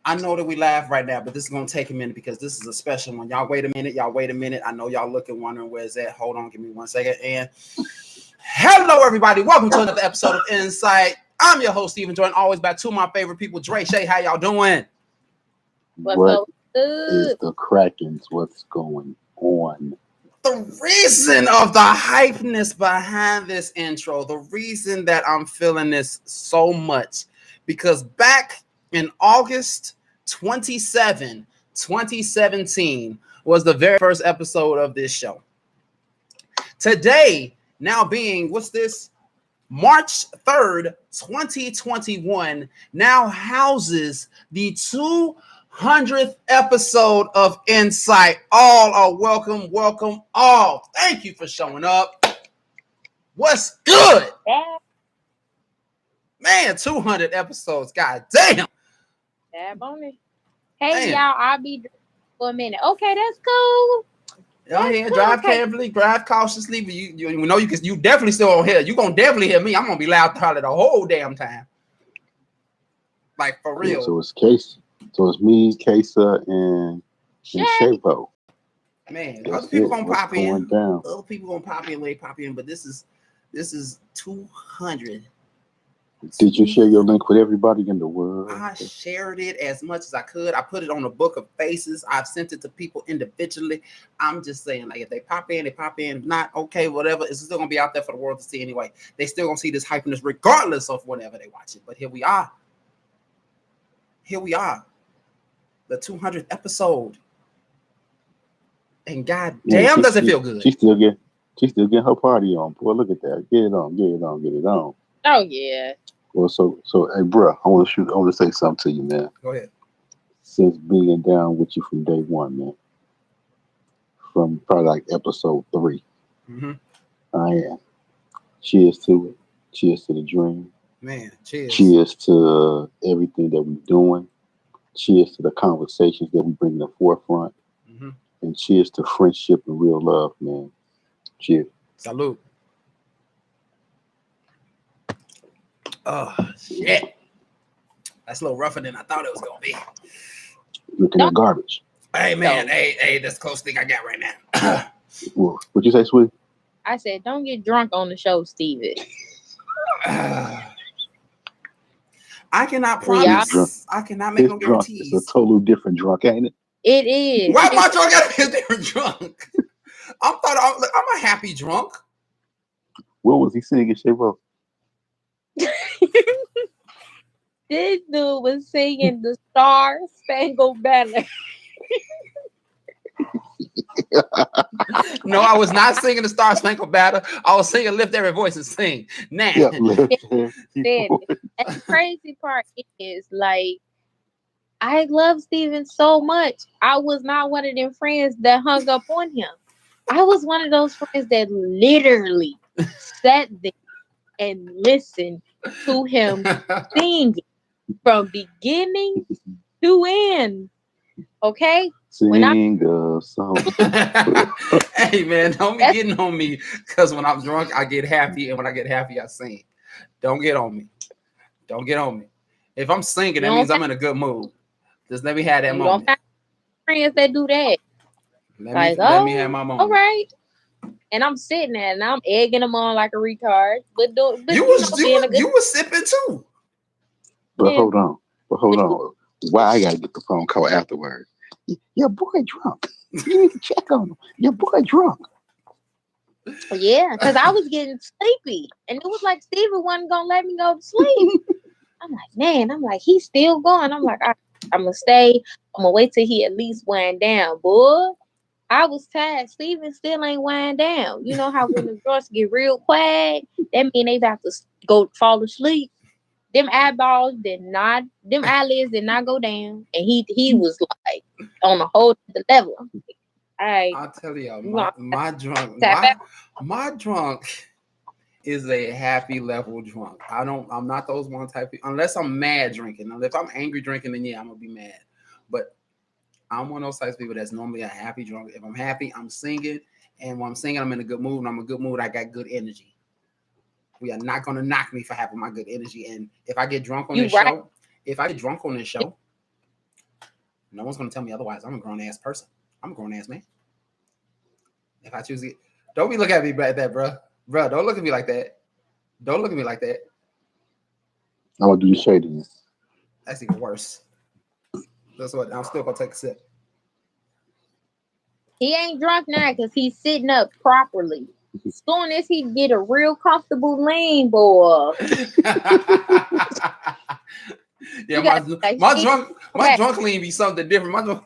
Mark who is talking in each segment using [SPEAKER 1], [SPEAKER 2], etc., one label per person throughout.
[SPEAKER 1] I know that we laugh right now, but this is gonna take a minute because this is a special one. Y'all wait a minute. Y'all wait a minute. I know y'all looking, wondering where's that. Hold on, give me 1 second. And hello, everybody. Welcome to another episode of En-Syte. I'm your host, Stephen, joined always by two of my favorite people, Dre, Shay. How y'all doing?
[SPEAKER 2] What is the Krakens? What's going on?
[SPEAKER 1] The reason of the hypeness behind this intro, the reason that I'm feeling this so much, because back in August 27, 2017 was the very first episode of this show. Today, now being, what's this? March 3rd, 2021, now houses the 200th episode of En-Syte. All are welcome, welcome all. Thank you for showing up. What's good? Man, 200 episodes. God damn.
[SPEAKER 3] Hey, y'all, I'll be for a minute. Okay, that's cool.
[SPEAKER 1] Y'all here, drive carefully, drive cautiously. But you know you definitely still on here. You gonna definitely hear me. I'm gonna be loud probably the whole damn time. Like for real.
[SPEAKER 2] Yeah, so it's Case. So it's me, Kesa, and Shavo.
[SPEAKER 1] Man, other people gonna pop in. Other people gonna pop in, but this is 200.
[SPEAKER 2] Did you share your link with everybody in the world?
[SPEAKER 1] I shared it as much as I could. I put it on a book of faces. I've sent it to people individually. I'm just saying, like, if they pop in, they pop in. If not, okay, whatever. It's still gonna be out there for the world to see anyway. They still gonna see this hypeness regardless of whenever they watch it. But here we are. The 200th episode. And god damn, does it feel good.
[SPEAKER 2] She's still getting her party on. Boy, look at that. Get it on.
[SPEAKER 3] Oh yeah.
[SPEAKER 2] Well, so hey, bro, I want to say something to you, man.
[SPEAKER 1] Go ahead.
[SPEAKER 2] Since being down with you from day one, man, from probably like episode 3, I am. Cheers to it. Cheers to the dream.
[SPEAKER 1] Man, cheers.
[SPEAKER 2] Cheers to everything that we're doing. Cheers to the conversations that we bring to the forefront. And cheers to friendship and real love, man. Cheers.
[SPEAKER 1] Salute. Oh, shit. That's a little rougher than I thought it was going to be.
[SPEAKER 2] Looking at garbage.
[SPEAKER 1] Hey, man. Hey, that's the closest thing I got right now.
[SPEAKER 2] What'd you say, sweetie?
[SPEAKER 3] I said, don't get drunk on the show, Steven.
[SPEAKER 1] I cannot promise. I cannot make no guarantees.
[SPEAKER 2] It's a totally different drunk, ain't it?
[SPEAKER 3] It is.
[SPEAKER 1] Why my drunk gotta be a different drunk? I'm a happy drunk.
[SPEAKER 2] What was he singing, Shavo?
[SPEAKER 3] This dude was singing the Star Spangled Banner.
[SPEAKER 1] No, I was not singing the Star Spangled Banner. I was singing Lift Every Voice and Sing. Nah.
[SPEAKER 2] Yeah,
[SPEAKER 3] and the crazy part is, like, I love Steven so much. I was not one of them friends that hung up on him. I was one of those friends that literally sat there and listened to him sing from beginning to end. Okay?
[SPEAKER 2] Sing a song.
[SPEAKER 1] Hey, man, don't be getting on me, because when I'm drunk, I get happy, and when I get happy, I sing. Don't get on me. If I'm singing, that means I'm in a good mood. Just let me have that moment.
[SPEAKER 3] Don't have friends that do that.
[SPEAKER 1] Let me have my moment.
[SPEAKER 3] All right. And I'm sitting there and I'm egging them on like a retard. But
[SPEAKER 1] you was sipping too.
[SPEAKER 2] But hold on. Why I gotta get the phone call afterward? Your boy drunk. You need to check on him. Your boy drunk.
[SPEAKER 3] Yeah, because I was getting sleepy. And it was like Steven wasn't gonna let me go to sleep. I'm like, he's still going. I'm like, I'm gonna stay. I'm gonna wait till he at least wind down, boy. I was tired. Steven still ain't wind down. You know how when the girls get real quiet, that mean they about to go fall asleep. Them eyelids did not go down, and he was like on a whole other level.
[SPEAKER 1] I'll tell y'all, my drunk is a happy level drunk. I'm not those one type of, unless I'm mad drinking. If I'm angry drinking, then yeah, I'm gonna be mad. But I'm one of those types of people that's normally a happy drunk. If I'm happy, I'm singing. And when I'm singing, I'm in a good mood. And I'm in a good mood, I got good energy. We are not going to knock me for having my good energy. And if I get drunk on this show, No one's gonna tell me otherwise. I'm a grown ass person. I'm a grown ass man. If I choose it, don't be looking at me like that, bro. Bro, don't look at me like that. Don't look at me like that.
[SPEAKER 2] I'm gonna do the shading.
[SPEAKER 1] That's even worse. That's what I'm still gonna take a sip.
[SPEAKER 3] He ain't drunk now because he's sitting up properly. Soon as he get a real comfortable lean, boy,
[SPEAKER 1] Yeah,
[SPEAKER 3] you got
[SPEAKER 1] my
[SPEAKER 3] shit.
[SPEAKER 1] drunk lean be something different. My drunk,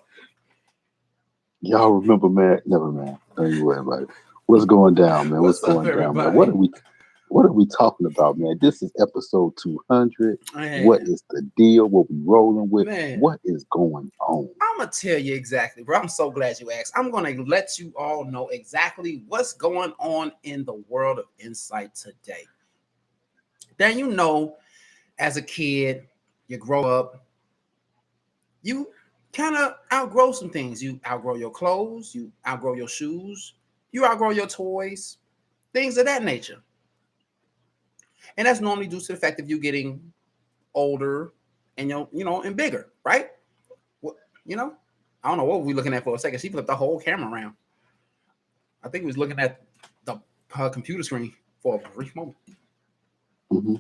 [SPEAKER 2] Y'all remember, man? Never mind. Don't you worry about it. What's going down, man? What's
[SPEAKER 1] what's up,
[SPEAKER 2] going down, man? What
[SPEAKER 1] everybody?
[SPEAKER 2] are we? What are we talking about, man? This is episode 200. What
[SPEAKER 1] Man,
[SPEAKER 2] is the deal? What we rolling with?
[SPEAKER 1] man.
[SPEAKER 2] What is going on?
[SPEAKER 1] I'm gonna tell you exactly, bro. I'm so glad you asked. I'm gonna let you all know exactly what's going on in the world of En-Syte today. Then you know, as a kid, you grow up, you kind of outgrow some things. You outgrow your clothes, you outgrow your shoes, you outgrow your toys, things of that nature. And that's normally due to the fact of you getting older and and bigger, right? What you know, I don't know what we looking at for a second. She flipped the whole camera around. I think he was looking at the computer screen for a brief moment.
[SPEAKER 2] Mm-hmm.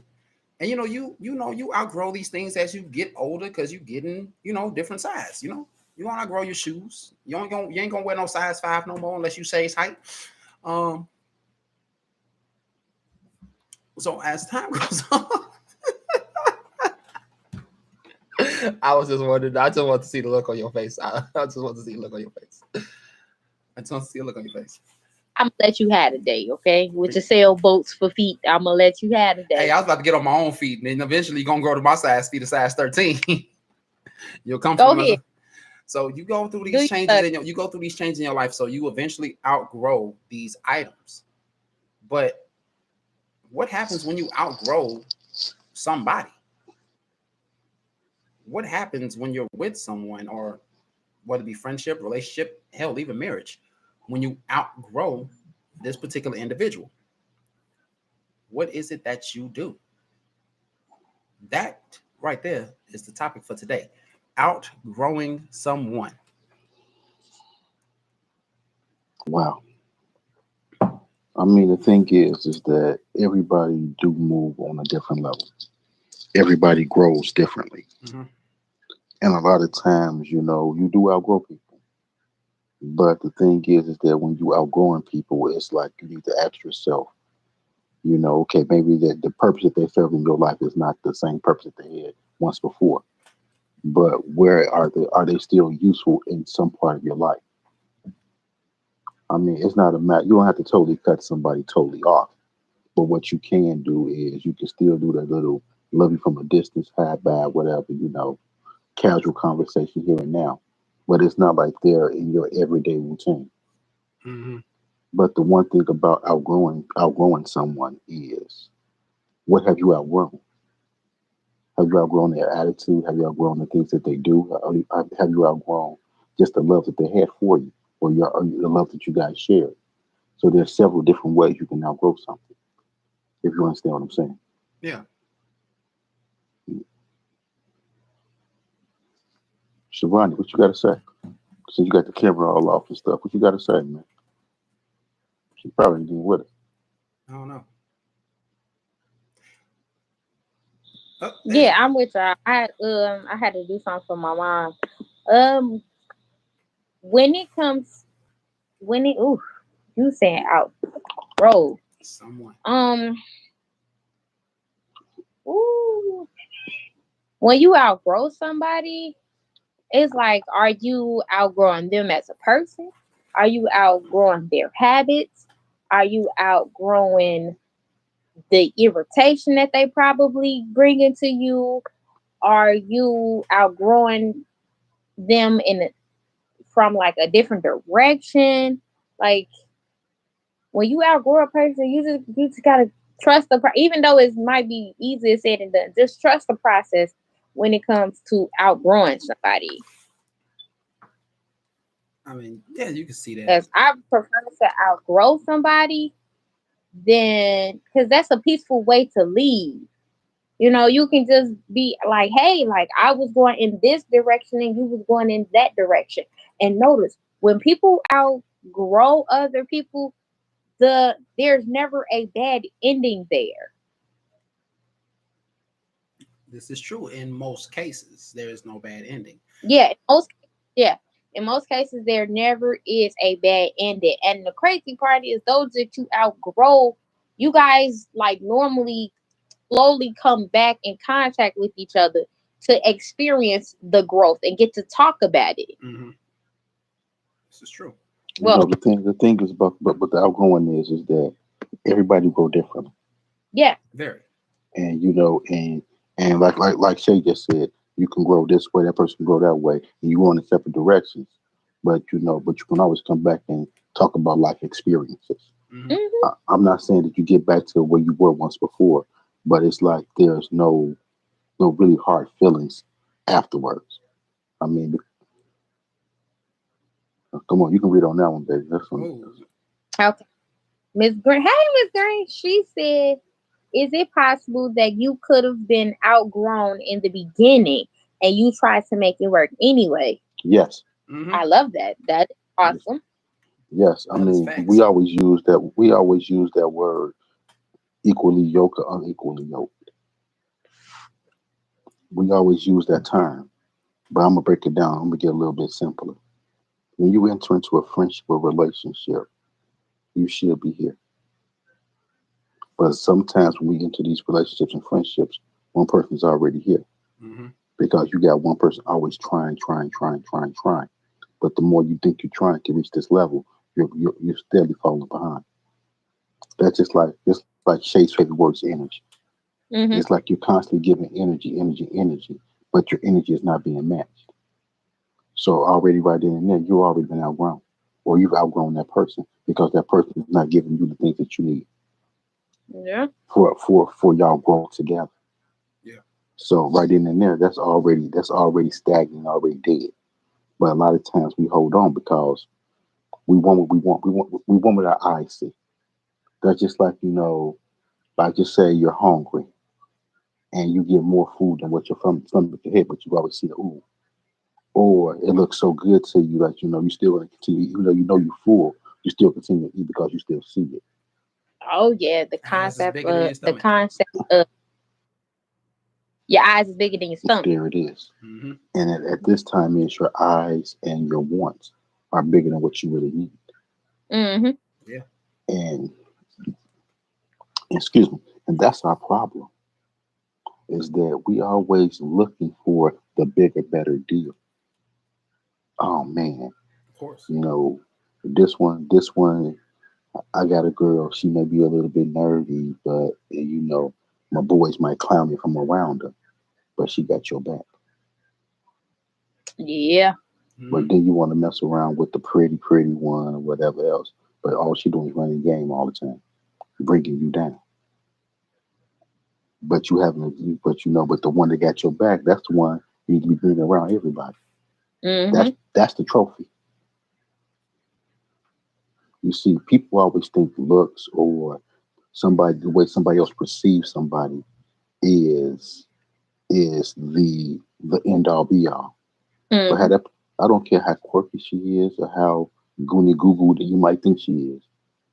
[SPEAKER 1] And you outgrow these things as you get older because you getting different size. You want to outgrow your shoes. You ain't gonna wear no size 5 no more unless you say it's height. Um, so as time goes on, I was just wondering. I just want to see the look on your face. I just want to see the look on your face. I just want to see a look on your face.
[SPEAKER 3] I'm gonna let you have a day, okay? With your sailboats for feet, I'm gonna let you have a
[SPEAKER 1] Hey,
[SPEAKER 3] day.
[SPEAKER 1] I was about to get on my own feet, and then eventually you're gonna grow to my size feet, a size 13. You'll come
[SPEAKER 3] Go
[SPEAKER 1] from
[SPEAKER 3] ahead,
[SPEAKER 1] us. So you go through
[SPEAKER 3] do
[SPEAKER 1] these
[SPEAKER 3] your
[SPEAKER 1] changes
[SPEAKER 3] thing.
[SPEAKER 1] in your life, so you eventually outgrow these items. But what happens when you outgrow somebody? What happens when you're with someone, or whether it be friendship, relationship, hell, even marriage, when you outgrow this particular individual? What is it that you do? That right there is the topic for today. Outgrowing someone.
[SPEAKER 2] Wow. I mean, the thing is that everybody do move on a different level. Everybody grows differently,
[SPEAKER 1] Mm-hmm.
[SPEAKER 2] and a lot of times, you do outgrow people. But the thing is that when you outgrowing people, it's like you need to ask yourself, okay, maybe the purpose that they serve in your life is not the same purpose that they had once before. But where are they? Are they still useful in some part of your life? I mean, it's not a matter. You don't have to totally cut somebody totally off. But what you can do is you can still do that little love you from a distance, hi, bye, whatever, casual conversation here and now. But it's not like they're in your everyday routine.
[SPEAKER 1] Mm-hmm.
[SPEAKER 2] But the one thing about outgrowing someone is, what have you outgrown? Have you outgrown their attitude? Have you outgrown the things that they do? Have you outgrown just the love that they had for you, or the love that you guys shared? So there's several different ways you can outgrow something. If you understand what I'm saying.
[SPEAKER 1] Yeah.
[SPEAKER 2] Shavani, what you got to say? Since you got the camera all off and stuff, what you got to say, man? She probably ain't with it.
[SPEAKER 1] I don't know.
[SPEAKER 3] Yeah, I'm with y'all. I had to do something for my mom. Um, when it comes, when it ooh, you saying outgrow.
[SPEAKER 1] Someone.
[SPEAKER 3] Um, ooh, when you outgrow somebody, it's like, are you outgrowing them as a person? Are you outgrowing their habits? Are you outgrowing the irritation that they probably bring into you? Are you outgrowing them from like a different direction? Like when you outgrow a person, you just gotta trust even though it might be easier said than done. Just trust the process when it comes to outgrowing somebody.
[SPEAKER 1] I mean, yeah, you can see that.
[SPEAKER 3] Because I prefer to outgrow somebody than because that's a peaceful way to leave. You can just be like, hey, like I was going in this direction and you was going in that direction. And notice when people outgrow other people, there's never a bad ending there.
[SPEAKER 1] This is true in most cases. There is no bad ending.
[SPEAKER 3] Yeah, yeah. In most cases, there never is a bad ending. And the crazy part is those that you outgrow, you guys like normally slowly come back in contact with each other to experience the growth and get to talk about it.
[SPEAKER 1] Mm-hmm. This is true.
[SPEAKER 3] Well,
[SPEAKER 2] The thing is about but the outgoing is that everybody grow differently,
[SPEAKER 3] yeah.
[SPEAKER 1] Very.
[SPEAKER 2] and and like Shay just said, you can grow this way, that person can grow that way, and you go in separate directions. But you can always come back and talk about life experiences.
[SPEAKER 1] Mm-hmm.
[SPEAKER 3] Hmm.
[SPEAKER 2] I'm not saying that you get back to where you were once before, but it's like there's no really hard feelings afterwards. I mean, come on, you can read on that one, baby. That's one.
[SPEAKER 1] Oh,
[SPEAKER 3] Okay. Miss Green. Hey, Miss Green. She said, is it possible that you could have been outgrown in the beginning and you tried to make it work anyway?
[SPEAKER 2] Yes,
[SPEAKER 1] mm-hmm.
[SPEAKER 3] I love that. That's
[SPEAKER 2] yes,
[SPEAKER 3] awesome.
[SPEAKER 2] yes. I
[SPEAKER 1] That is
[SPEAKER 2] mean, we
[SPEAKER 1] facts.
[SPEAKER 2] always use that. We always use that word equally yoked or unequally yoked. We always use that term, but I'm gonna break it down. I'm gonna get a little bit simpler. When you enter into a friendship or relationship, you should be here. But sometimes when we enter these relationships and friendships, one person's already here
[SPEAKER 1] Mm-hmm.
[SPEAKER 2] because you got one person always trying, trying, trying, trying, trying. But the more you think you're trying to reach this level, you're steadily falling behind. That's just like Shay's favorite word is energy. It's
[SPEAKER 3] Hmm.
[SPEAKER 2] like you're constantly giving energy, energy, energy, but your energy is not being matched. So already right then and there, you've already been outgrown, or you've outgrown that person because that person is not giving you the things that you need
[SPEAKER 3] Yeah.
[SPEAKER 2] for y'all growing together.
[SPEAKER 1] Yeah.
[SPEAKER 2] So right in and there, that's already stagnant, already dead. But a lot of times we hold on because we want what we want. We want what our eyes see. That's just like like just say you're hungry and you get more food than what your stomach can hit, but you always see the ooh. Or it looks so good to you that you still want to continue, even though you're full, you still continue to eat because you still see it.
[SPEAKER 3] Oh yeah, the
[SPEAKER 1] Eyes is
[SPEAKER 3] concept
[SPEAKER 1] bigger than
[SPEAKER 3] of
[SPEAKER 1] your stomach.
[SPEAKER 3] your eyes is bigger than your stomach.
[SPEAKER 2] There it is.
[SPEAKER 1] Mm-hmm.
[SPEAKER 2] And at this time, is your eyes and your wants are bigger than what you really need.
[SPEAKER 3] Hmm.
[SPEAKER 1] Yeah.
[SPEAKER 2] And excuse me, and that's our problem is that we always looking for the bigger, better deal. Oh man,
[SPEAKER 1] Of course.
[SPEAKER 2] you know, this one, I got a girl. She may be a little bit nervy, but my boys might clown me from around her, but she got your back.
[SPEAKER 3] Yeah.
[SPEAKER 2] But
[SPEAKER 1] Mm-hmm.
[SPEAKER 2] then you want to mess around with the pretty, pretty one or whatever else. But all she doing is running game all the time, bringing you down. But you haven't, but the one that got your back, that's the one you need to be bringing around everybody. That's
[SPEAKER 3] Hmm.
[SPEAKER 2] that's the trophy. You see, people always think looks or the way somebody else perceives somebody is the end all be all. But
[SPEAKER 3] Hmm.
[SPEAKER 2] I don't care how quirky she is or how goony goo goo that you might think she is.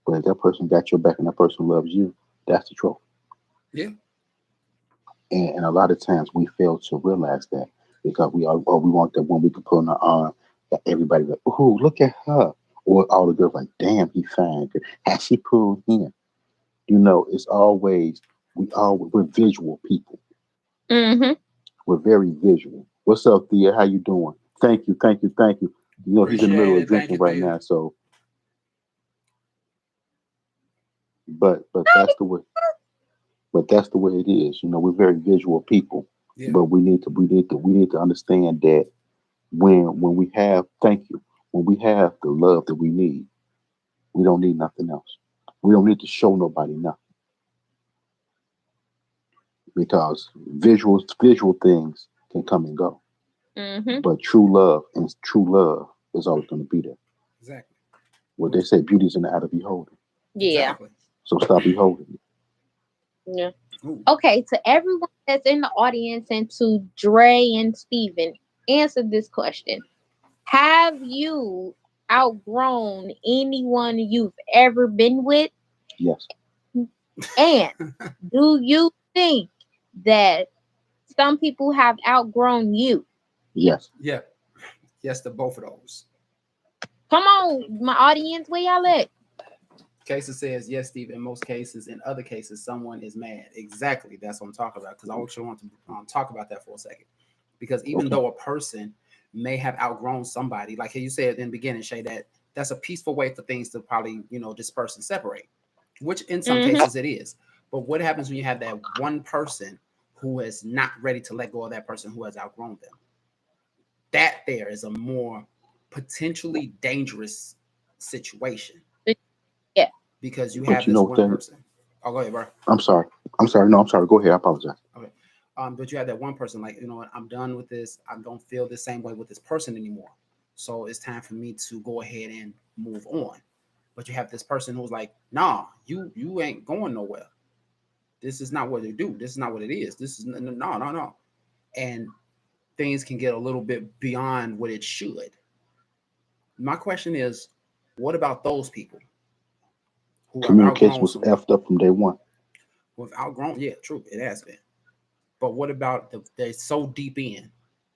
[SPEAKER 2] But if that person got your back and that person loves you, that's the trophy.
[SPEAKER 1] Yeah.
[SPEAKER 2] And a lot of times we fail to realize that because we want that one we can put on our arm that everybody like, oh, look at her. Or all the girls like, damn, he fine. Has she pulled him? It's always we're visual people.
[SPEAKER 3] Hmm.
[SPEAKER 2] We're very visual. What's up, Thea? How you doing? Thank you, thank you, thank you. He's in the middle
[SPEAKER 1] Appreciate
[SPEAKER 2] of
[SPEAKER 1] it. Thank
[SPEAKER 2] drinking
[SPEAKER 1] you,
[SPEAKER 2] right
[SPEAKER 1] Thea.
[SPEAKER 2] now, so but that's the way it is. We're very visual people.
[SPEAKER 1] Yeah.
[SPEAKER 2] But we need to understand that when we have thank you, when we have the love that we need, we don't need nothing else. We don't need to show nobody nothing because visual things can come and go.
[SPEAKER 3] Hmm.
[SPEAKER 2] But true love is always going to be there.
[SPEAKER 1] Exactly.
[SPEAKER 2] What they
[SPEAKER 1] Most
[SPEAKER 2] say, beauty's in the eye of the beholder.
[SPEAKER 3] Yeah.
[SPEAKER 1] exactly.
[SPEAKER 2] So stop beholding it.
[SPEAKER 3] Yeah.
[SPEAKER 1] Ooh.
[SPEAKER 3] Okay, to everyone that's in the audience and to Dre and Steven, answer this question. Have you outgrown anyone you've ever been with?
[SPEAKER 2] Yes.
[SPEAKER 3] And do you think that some people have outgrown you?
[SPEAKER 2] Yes.
[SPEAKER 1] Yeah. Yes to both of those.
[SPEAKER 3] Come on, my audience, where y'all at?
[SPEAKER 1] Cases says yes, Steve. In most cases, in other cases, someone is mad. Exactly. That's what I'm talking about. Because I actually want to talk about that for a second. Because even
[SPEAKER 2] Okay.
[SPEAKER 1] though a person may have outgrown somebody, like you said in the beginning, Shay, that's a peaceful way for things to probably, disperse and separate, which in some
[SPEAKER 3] Mm-hmm.
[SPEAKER 1] cases it is. But what happens when you have that one person who is not ready to let go of that person who has outgrown them? That there is a more potentially dangerous situation
[SPEAKER 3] Yeah.
[SPEAKER 1] because you
[SPEAKER 2] But
[SPEAKER 1] have
[SPEAKER 2] you know
[SPEAKER 1] this
[SPEAKER 2] what
[SPEAKER 1] one
[SPEAKER 2] that?
[SPEAKER 1] person. Oh, go ahead, bro.
[SPEAKER 2] I'm sorry. I'm sorry. No, I'm sorry. Go ahead. I apologize.
[SPEAKER 1] Okay. But you have that one person, like, what, I'm done with this. I don't feel the same way with this person anymore. So it's time for me to go ahead and move on. But you have this person who's like, nah, you ain't going nowhere. This is not what they do. This is not what it is. This is no. And things can get a little bit beyond what it should. My question is, what about those people who have
[SPEAKER 2] Communication
[SPEAKER 1] outgrown
[SPEAKER 2] was
[SPEAKER 1] someone?
[SPEAKER 2] effed up from day one.
[SPEAKER 1] Who have outgrown, yeah, true, it has been. But what about they're so deep in?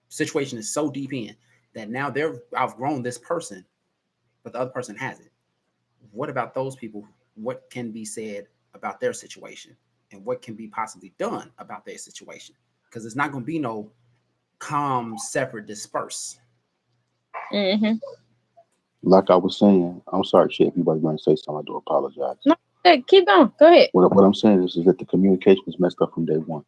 [SPEAKER 1] Situation is so deep in that now they're outgrown this person, but the other person hasn't. What about those people? What can be said about their situation, and what can be possibly done about their situation? Because it's not going to be no calm, separate, disperse.
[SPEAKER 3] Mm-hmm.
[SPEAKER 2] Like I was saying, I'm sorry, shit. If anybody's going to say something, I do apologize.
[SPEAKER 3] No, good. Keep going. Go ahead.
[SPEAKER 2] What I'm saying is that the communication was messed up from day one,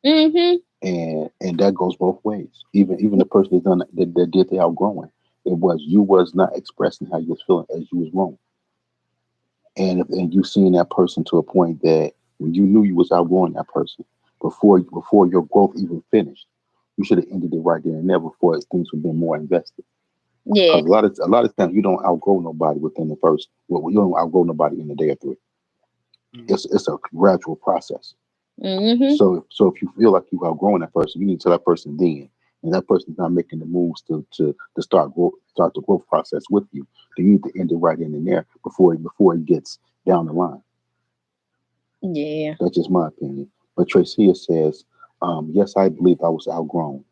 [SPEAKER 3] Mm-hmm.
[SPEAKER 2] and that goes both ways. Even the person that did the outgrowing, it was you was not expressing how you was feeling as you was growing, and you seen that person to a point that when you knew you was outgrowing that person before your growth even finished, you should have ended it right there and there before things would have been more invested.
[SPEAKER 3] Yeah.
[SPEAKER 2] Because a lot of times you don't outgrow nobody within the first. Well, you don't outgrow nobody in a day or three.
[SPEAKER 1] Mm-hmm.
[SPEAKER 2] It's a gradual process.
[SPEAKER 3] Mm-hmm.
[SPEAKER 2] So if you feel like you've outgrown that person, you need to tell that person then, and that person's not making the moves to start the growth process with you. Then you need to end it right in and there before it gets down the line.
[SPEAKER 3] Yeah.
[SPEAKER 2] That's just my opinion. But Tracia says, yes, I believe I was outgrown,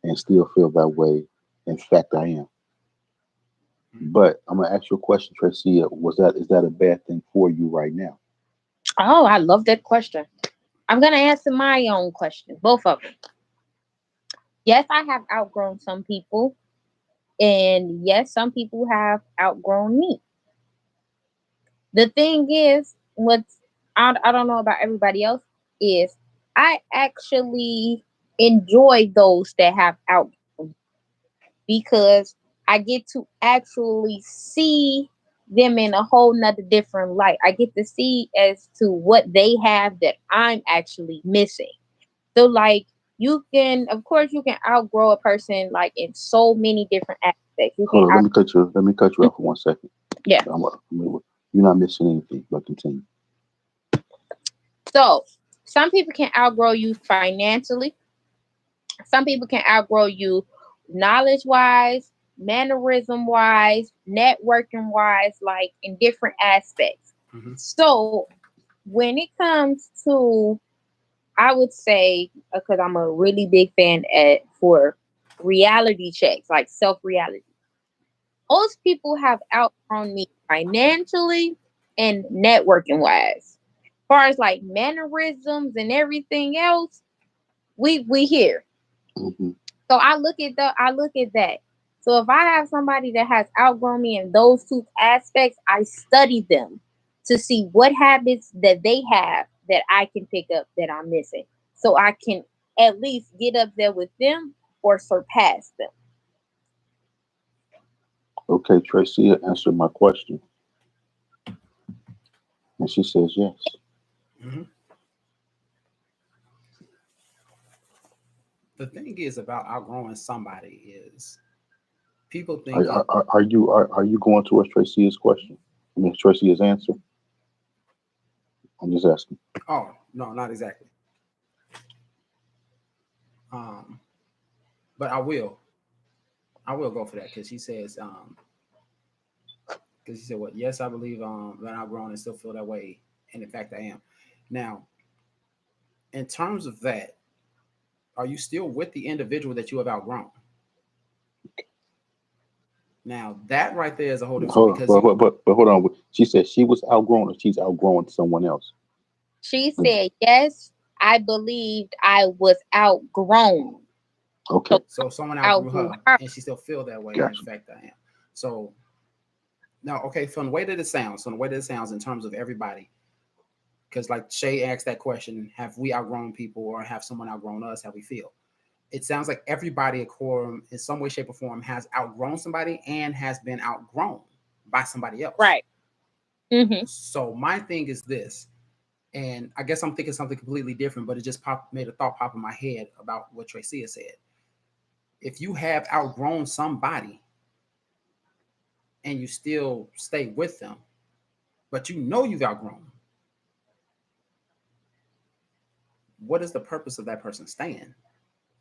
[SPEAKER 2] and still feel that way. In fact, I am. But I'm gonna ask you a question, Tracia. Is that a bad thing for you right now?
[SPEAKER 3] Oh, I love that question. I'm gonna answer my own question, both of them. Yes, I have outgrown some people, and yes, some people have outgrown me. The thing is, I don't know about everybody else, is I actually enjoy those that have outgrown because I get to actually see them in a whole nother different light. I get to see as to what they have that I'm actually missing. So like of course you can outgrow a person like in so many different aspects. You can
[SPEAKER 2] Hold on,
[SPEAKER 3] out
[SPEAKER 2] let me cut you off for 1 second.
[SPEAKER 3] Yeah.
[SPEAKER 2] You're not missing anything, but continue.
[SPEAKER 3] So some people can outgrow you financially. Some people can outgrow you knowledge wise, mannerism wise, networking wise, like in different aspects.
[SPEAKER 1] Mm-hmm.
[SPEAKER 3] So when it comes to, I would say, because I'm a really big fan for reality checks, like self reality. Most people have outgrown me financially and networking wise. As far as like mannerisms and everything else, we here.
[SPEAKER 2] Hmm.
[SPEAKER 3] So I look at that. So if I have somebody that has outgrown me in those two aspects, I study them to see what habits that they have that I can pick up that I'm missing. So I can at least get up there with them or surpass them.
[SPEAKER 2] Okay, Tracia answered my question, and she says yes.
[SPEAKER 1] Mm-hmm. The thing is about outgrowing somebody is people
[SPEAKER 2] Are,
[SPEAKER 1] think
[SPEAKER 2] are,
[SPEAKER 1] it.
[SPEAKER 2] are are you going towards Tracia's question? I mean, Tracia's answer. I'm just asking.
[SPEAKER 1] Oh no, not exactly. Um, but I will go for that because she says, because she said, "What? Yes, I believe that I've grown and still feel that way, and in fact, I am." Now, in terms of that, are you still with the individual that you have outgrown? Now, that right there is a whole different story
[SPEAKER 2] Hold on,
[SPEAKER 1] because you
[SPEAKER 2] but hold on. She said she was outgrown, or she's outgrowing someone else.
[SPEAKER 3] She said, yes, I believed I was outgrown.
[SPEAKER 2] Okay,
[SPEAKER 3] So
[SPEAKER 1] so someone outgrew
[SPEAKER 3] outgrew
[SPEAKER 1] her,
[SPEAKER 3] her.
[SPEAKER 1] and she still feel that way, and in
[SPEAKER 2] gotcha.
[SPEAKER 1] fact, I am. So now, okay, from the way that it sounds in terms of everybody, because like Shay asked that question, have we outgrown people or have someone outgrown us? How we feel? It sounds like everybody at quorum in some way, shape, or form has outgrown somebody and has been outgrown by somebody else.
[SPEAKER 3] Right. Mm-hmm.
[SPEAKER 1] So my thing is this, and I guess I'm thinking something completely different, but it just made a thought pop in my head about what Tracy said. If you have outgrown somebody and you still stay with them, but you know you've outgrown, what is the purpose of that person staying?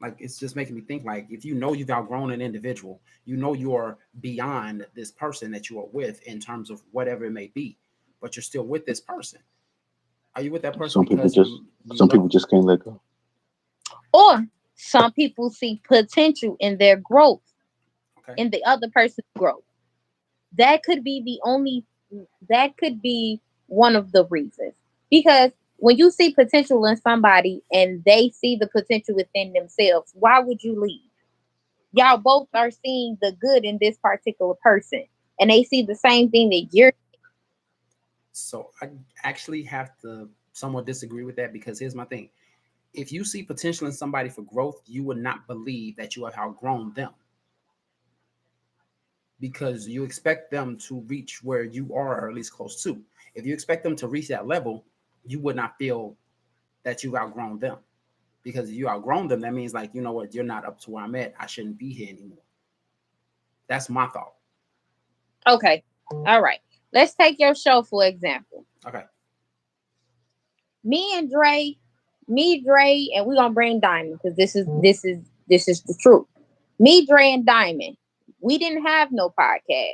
[SPEAKER 1] Like it's just making me think like if you know you've outgrown an individual, you know you're beyond this person that you are with in terms of whatever it may be, but you're still with this person. Are you with that person
[SPEAKER 2] Some people
[SPEAKER 1] because
[SPEAKER 2] just
[SPEAKER 1] you
[SPEAKER 2] some
[SPEAKER 1] love
[SPEAKER 2] people
[SPEAKER 1] them?
[SPEAKER 2] just can't let go.
[SPEAKER 3] Or some people see potential in their growth,
[SPEAKER 1] Okay.
[SPEAKER 3] in the other person's growth. That could be the only, that could be one of the reasons. Because when you see potential in somebody and they see the potential within themselves, why would you leave? Y'all both are seeing the good in this particular person and they see the same thing that you're.
[SPEAKER 1] So I actually have to somewhat disagree with that because here's my thing. If you see potential in somebody for growth, you would not believe that you have outgrown them because you expect them to reach where you are, or at least close to. If you expect them to reach that level, you would not feel that you've outgrown them because if you outgrown them, that means like, you know what, you're not up to where I'm at. I shouldn't be here anymore. That's my thought.
[SPEAKER 3] Okay. All right. Let's take your show for example.
[SPEAKER 1] Okay.
[SPEAKER 3] Me and Dre, Dre, and we're gonna bring Diamond because this is the truth. Me, Dre, and Diamond, we didn't have no podcast.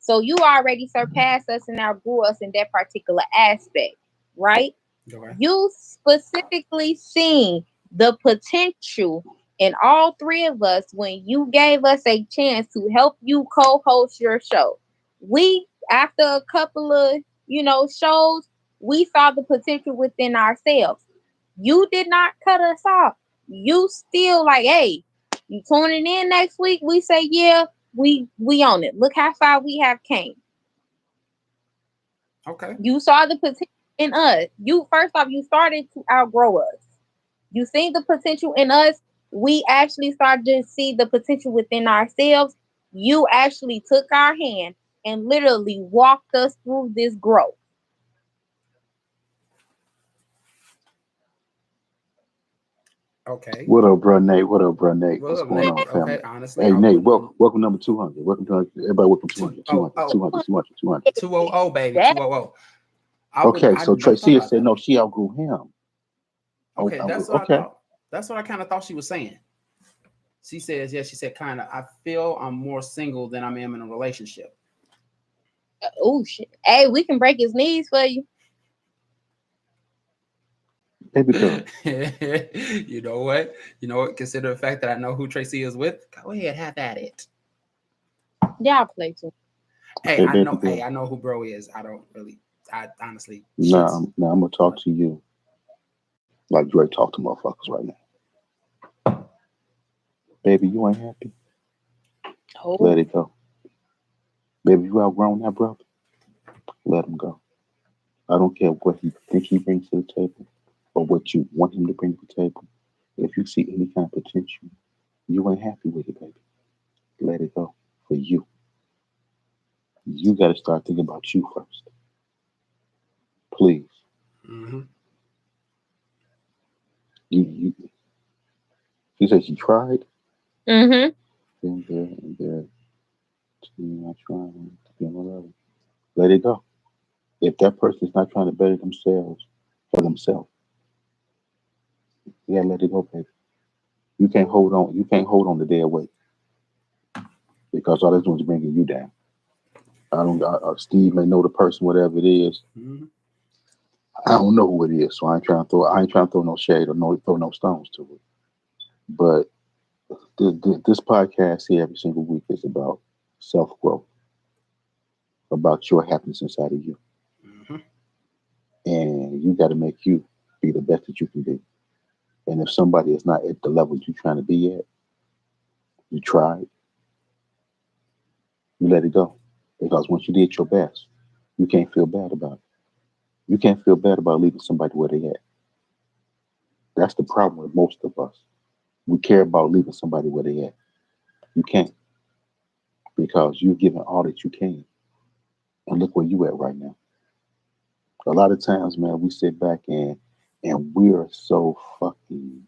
[SPEAKER 3] So you already surpassed us and outgrew us in that particular aspect, right?
[SPEAKER 1] Okay.
[SPEAKER 3] You specifically seen the potential in all three of us when you gave us a chance to help you co-host your show. We, after a couple of, shows, we saw the potential within ourselves. You did not cut us off. You still like, hey, you tuning in next week? We say, yeah, we own it. Look how far we have came.
[SPEAKER 1] Okay.
[SPEAKER 3] You saw the potential in us. You first off, you started to outgrow us. You seen the potential in us. We actually started to see the potential within ourselves. You actually took our hand and literally walked us through this growth.
[SPEAKER 1] Okay.
[SPEAKER 2] What up, bro, Nate? What up, bro, Nate?
[SPEAKER 1] What
[SPEAKER 2] What's
[SPEAKER 1] up,
[SPEAKER 2] going
[SPEAKER 1] Nate?
[SPEAKER 2] on,
[SPEAKER 1] Okay.
[SPEAKER 2] family?
[SPEAKER 1] Honestly,
[SPEAKER 2] Hey,
[SPEAKER 1] I
[SPEAKER 2] Nate,
[SPEAKER 1] wouldn't.
[SPEAKER 2] welcome number 200. Welcome to everybody. Welcome to
[SPEAKER 1] Two,
[SPEAKER 2] 200,
[SPEAKER 1] oh,
[SPEAKER 2] 200,
[SPEAKER 1] oh,
[SPEAKER 2] 200, 200, 200.
[SPEAKER 1] 200, baby,
[SPEAKER 3] That
[SPEAKER 1] 200. I wouldn't.
[SPEAKER 2] Okay,
[SPEAKER 1] I
[SPEAKER 2] so
[SPEAKER 1] never thought
[SPEAKER 2] Tracy
[SPEAKER 1] about
[SPEAKER 2] said
[SPEAKER 1] that
[SPEAKER 2] no,
[SPEAKER 1] way.
[SPEAKER 2] she outgrew him. Oh,
[SPEAKER 1] Okay, that's
[SPEAKER 2] outgrew.
[SPEAKER 1] what I
[SPEAKER 2] Okay,
[SPEAKER 1] thought. That's what I kind of thought she was saying. She says, yeah, she said, kind of, I feel I'm more single than I am in a relationship.
[SPEAKER 3] oh shit. Hey, we can break his knees for you.
[SPEAKER 2] baby girl.
[SPEAKER 1] You know what? You know what? Consider the fact that I know who Tracy is with. Go ahead, have at it.
[SPEAKER 3] Y'all play too.
[SPEAKER 1] Hey,
[SPEAKER 2] Hey,
[SPEAKER 1] I
[SPEAKER 2] baby
[SPEAKER 1] know. Hey,
[SPEAKER 2] girl.
[SPEAKER 1] I know who bro is. I don't really. I honestly should.
[SPEAKER 2] Now I'm gonna talk
[SPEAKER 1] But
[SPEAKER 2] to you like Dre talk to motherfuckers right now. Baby, you ain't happy.
[SPEAKER 3] Oh,
[SPEAKER 2] Let it go. Baby, you outgrown that brother. Let him go. I don't care what he think he brings to the table or what you want him to bring to the table. If you see any kind of potential, you ain't happy with it, baby. Let it go. For you. You got to start thinking about you first. Please.
[SPEAKER 1] mm-hmm.
[SPEAKER 2] You she said she tried.
[SPEAKER 3] mm-hmm.
[SPEAKER 2] And there to not trying to be on the level. Let it go. If that person's not trying to better themselves for themselves, you gotta let it go, baby. You can't hold on. You can't hold on to their weight because all that's doing is bringing you down. I don't. Steve may know the person, whatever it is.
[SPEAKER 1] Mm-hmm.
[SPEAKER 2] I don't know who it is, so I ain't trying to throw. I ain't trying to throw no shade or throw no stones to it. But this podcast here every single week is about self growth, about your happiness inside of you,
[SPEAKER 1] Mm-hmm.
[SPEAKER 2] and you got to make you be the best that you can be. And if somebody is not at the level you're trying to be at, you tried, you let it go, because once you did your best, you can't feel bad about it. You can't feel bad about leaving somebody where they at. That's the problem with most of us. We care about leaving somebody where they at. You can't because you've given all that you can. And look where you at right now. A lot of times, man, we sit back and we're so fucking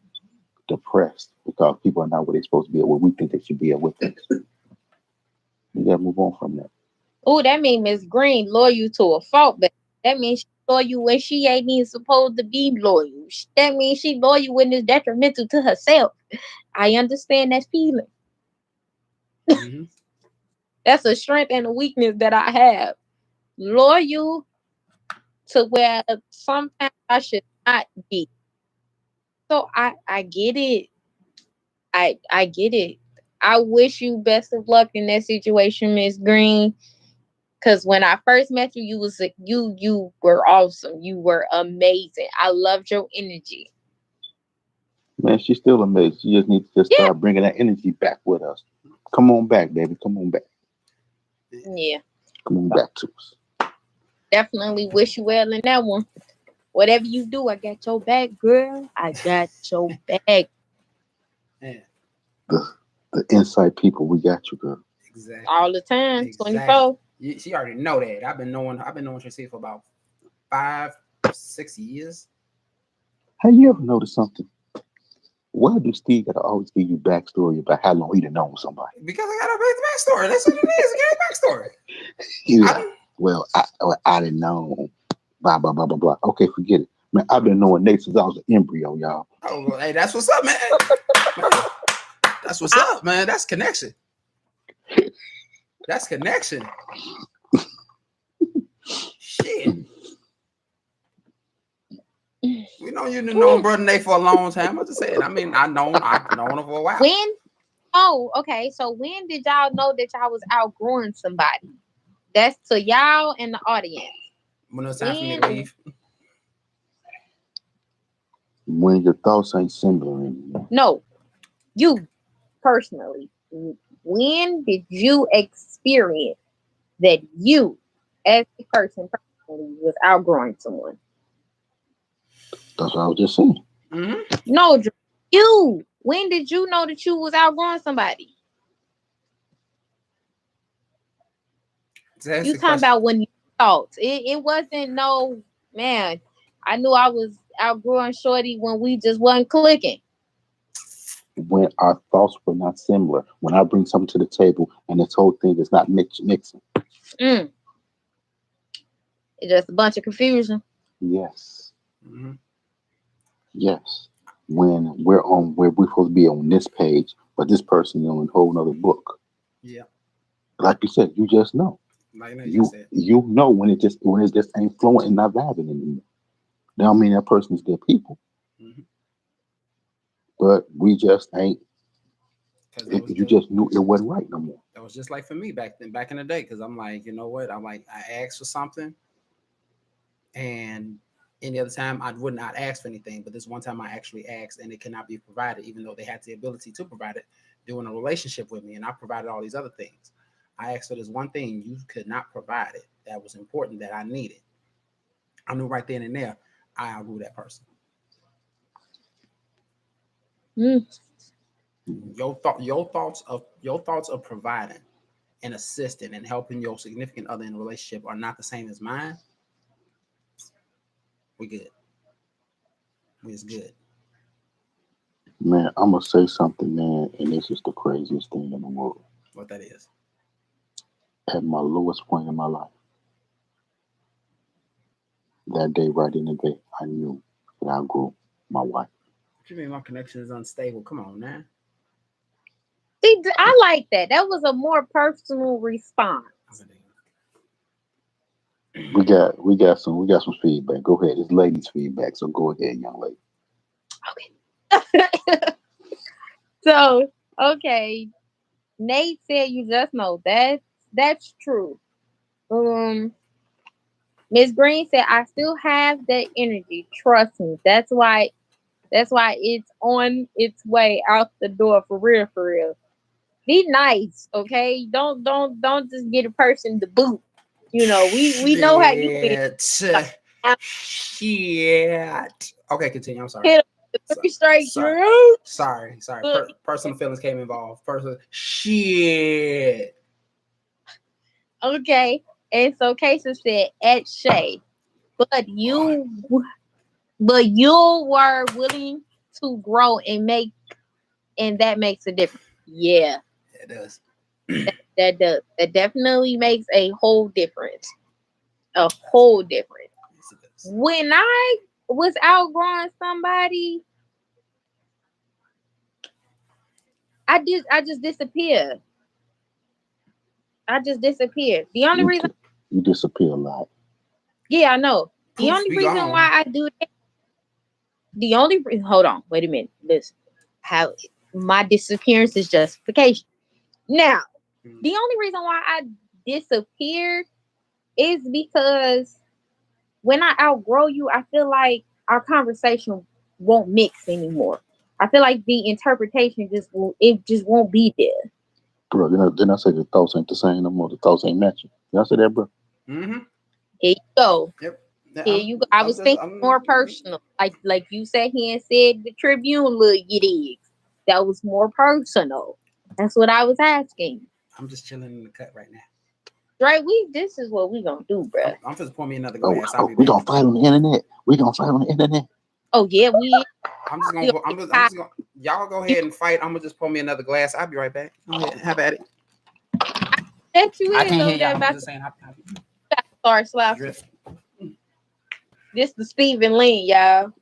[SPEAKER 2] depressed because people are not where they're supposed to be at where we think they should be at with us. You gotta move on from that.
[SPEAKER 3] Oh, that mean Miss Green loyal to a fault, but that means she loyal when she ain't even supposed to be loyal. That means she loyal when it's detrimental to herself. I understand that feeling.
[SPEAKER 1] Mm-hmm.
[SPEAKER 3] That's a strength and a weakness that I have. Loyal to where sometimes I should not be. So I get it. I get it. I wish you best of luck in that situation, Miss Green. Cause when I first met you, you were awesome. You were amazing. I loved your energy.
[SPEAKER 2] Man, she's still amazing. She just needs to just
[SPEAKER 3] Yeah,
[SPEAKER 2] start bringing that energy back with us. Come on back, baby. Come on back.
[SPEAKER 3] yeah.
[SPEAKER 2] Come on back to us.
[SPEAKER 3] Definitely wish you well in that one. Whatever you do, I got your back, girl. I got your back
[SPEAKER 1] Yeah.
[SPEAKER 2] The En-Syte people, we got you, girl.
[SPEAKER 1] Exactly.
[SPEAKER 3] all the time.
[SPEAKER 1] Exactly.
[SPEAKER 3] 24.
[SPEAKER 1] She already know that. I've been knowing Tracy for about 5, 6 years.
[SPEAKER 2] Have you ever noticed something? Why do Steve gotta always give you backstory about how long he done known somebody?
[SPEAKER 1] Because I got a big backstory. That's what it is. Get a backstory.
[SPEAKER 2] He
[SPEAKER 1] I
[SPEAKER 2] like, I didn't know. Blah blah blah blah blah. Okay, forget it, man. I've been knowing Nate since I was an embryo, y'all.
[SPEAKER 1] Oh, well, hey, that's what's up, man. Man, that's what's
[SPEAKER 3] I,
[SPEAKER 1] up, man. That's connection. That's connection. Shit. We know you've known brother Nate for a long time. I just said. I mean, I've known him for a while.
[SPEAKER 3] when? Oh, okay. So when did y'all know that y'all was outgrowing somebody? That's to y'all and the audience.
[SPEAKER 1] When it was time for me to
[SPEAKER 3] When?
[SPEAKER 1] leave.
[SPEAKER 2] When your thoughts ain't similar anymore.
[SPEAKER 3] No, you personally. When did you experience that you, as a person personally, was outgrowing someone?
[SPEAKER 2] That's what I was just saying.
[SPEAKER 1] Mm-hmm.
[SPEAKER 3] No, you. When did you know that you was outgrowing somebody?
[SPEAKER 1] That's
[SPEAKER 3] You
[SPEAKER 1] the
[SPEAKER 3] talking
[SPEAKER 1] question.
[SPEAKER 3] about when you thought it wasn't no man. I knew I was outgrowing Shorty when we just wasn't clicking.
[SPEAKER 2] When our thoughts were not similar. When I bring something to the table and this whole thing is not mixing.
[SPEAKER 3] Mm, it's just a bunch of confusion.
[SPEAKER 2] Yes.
[SPEAKER 1] Mm-hmm.
[SPEAKER 2] Yes. When we're on where we're supposed to be on this page, but this person is on a whole nother book.
[SPEAKER 1] Yeah.
[SPEAKER 2] Like you said, you just know.
[SPEAKER 1] Like I just
[SPEAKER 2] You
[SPEAKER 1] said.
[SPEAKER 2] you know when it just ain't flowing and not vibing anymore. That don't mean that person is their people,
[SPEAKER 1] Mm-hmm.
[SPEAKER 2] but we just ain't.
[SPEAKER 1] Because
[SPEAKER 2] You just knew it wasn't right no more.
[SPEAKER 1] that was just like for me back then, back in the day. Because I'm like, you know what? I'm like, I asked for something, and any other time I would not ask for anything. But this one time I actually asked, and it cannot be provided, even though they had the ability to provide it during a relationship with me, and I provided all these other things. I asked for this one thing, you could not provide it. That was important that I needed. I knew right then and there I outgrew that person.
[SPEAKER 3] Mm,
[SPEAKER 1] Your thoughts of providing and assisting and helping your significant other in a relationship are not the same as mine. We good. We is good.
[SPEAKER 2] Man, I'm gonna say something, man, and this is the craziest thing in the world.
[SPEAKER 1] What that is.
[SPEAKER 2] At my lowest point in my life, that day, right in the day, I knew that I grew my wife.
[SPEAKER 1] What you mean my connection is unstable? Come on, man.
[SPEAKER 3] See, I like that. That was a more personal response.
[SPEAKER 2] We got some feedback. Go ahead. It's ladies' feedback, so go ahead, young lady.
[SPEAKER 3] Okay. So, okay. Nate said you just know that's true. Um, Miss Green said I still have that energy. Trust me. That's why it's on its way out the door for real, for real. Be nice, okay? Don't just get a person to boot. We know how you feel.
[SPEAKER 1] Shit.
[SPEAKER 3] Like,
[SPEAKER 1] Shit. Okay, continue. I'm sorry.
[SPEAKER 3] hit 'em with the
[SPEAKER 1] So-
[SPEAKER 3] three straight
[SPEAKER 1] sorry.
[SPEAKER 3] drinks.
[SPEAKER 1] Sorry. Personal feelings came involved. Shit.
[SPEAKER 3] Okay. And so Casey said at Shay, but you were willing to grow and that makes a difference. Yeah,
[SPEAKER 1] It does.
[SPEAKER 3] that does. That definitely makes a whole difference. A whole difference.
[SPEAKER 1] Yes, it does.
[SPEAKER 3] When I was outgrowing somebody, I just disappeared. I just disappeared. The only
[SPEAKER 2] You,
[SPEAKER 3] reason,
[SPEAKER 2] you disappear a lot.
[SPEAKER 3] yeah, I know. The
[SPEAKER 1] Poof,
[SPEAKER 3] only
[SPEAKER 1] be
[SPEAKER 3] reason
[SPEAKER 1] gone.
[SPEAKER 3] why I do that, hold on, wait a minute. Listen, how my disappearance is justification. Now, the only reason why I disappeared is because when I outgrow you, I feel like our conversation won't mix anymore. I feel like the interpretation just won't be there.
[SPEAKER 2] Bro, then I say the thoughts ain't the same no more. The thoughts ain't matching. Did I say that, bro?
[SPEAKER 1] Mm-hmm.
[SPEAKER 3] Here you go.
[SPEAKER 1] Yep. Yeah,
[SPEAKER 3] Here you go. I was thinking more personal. Like you sat here and said the Tribune little you did. That was more personal. That's what I was asking.
[SPEAKER 1] I'm just chilling in the cut right now.
[SPEAKER 3] Right? This is what we gonna do, bruh.
[SPEAKER 1] I'm just pour me another
[SPEAKER 2] Oh,
[SPEAKER 1] glass. I'll be
[SPEAKER 2] we
[SPEAKER 1] back.
[SPEAKER 2] gonna fight on the internet. We gonna fight on the internet.
[SPEAKER 3] Oh yeah,
[SPEAKER 1] I'm just gonna. Y'all go ahead and fight. I'm gonna just pour me another glass. I'll be right back. Go ahead. Have at it.
[SPEAKER 3] that you
[SPEAKER 1] I
[SPEAKER 3] is
[SPEAKER 1] can't hear
[SPEAKER 3] over there
[SPEAKER 1] y'all. I'm
[SPEAKER 3] about
[SPEAKER 1] just saying.
[SPEAKER 3] to start slapping.
[SPEAKER 1] Drip.
[SPEAKER 3] This the Stephen Lean, y'all.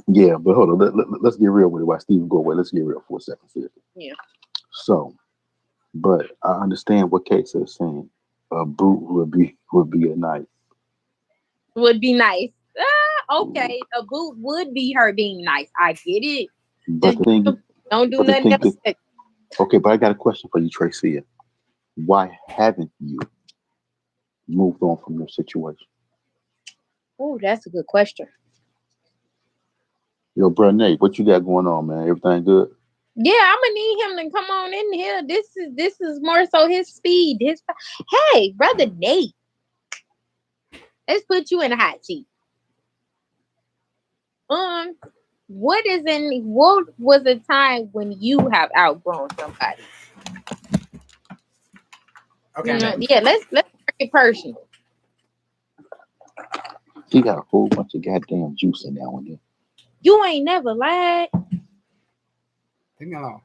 [SPEAKER 2] Yeah, but hold on. Let's get real with it. While Steven go away, let's get real for a second. Seriously.
[SPEAKER 3] Yeah.
[SPEAKER 2] So, but I understand what Kate is saying. A boot would be a nice.
[SPEAKER 3] Would be nice. Okay. A boot would be her being nice. I get it.
[SPEAKER 2] But
[SPEAKER 3] Just
[SPEAKER 2] the thing,
[SPEAKER 3] don't do
[SPEAKER 2] but the
[SPEAKER 3] nothing
[SPEAKER 2] thing,
[SPEAKER 3] else.
[SPEAKER 2] okay. But I got a question for you, Tracia. Why haven't you moved on from your situation?
[SPEAKER 3] Oh, that's a good question.
[SPEAKER 2] Yo, bro, Nate, what you got going on, man? Everything good?
[SPEAKER 3] Yeah, I'm gonna need him to come on in here. This is more so his speed. Hey, brother Nate, let's put you in the hot seat. Um, what was a time when you have outgrown somebody?
[SPEAKER 1] Okay.
[SPEAKER 3] Yeah, let's make it personal.
[SPEAKER 2] He got a whole bunch of goddamn juice in that one there.
[SPEAKER 3] You ain't never lied.
[SPEAKER 1] Leave me alone.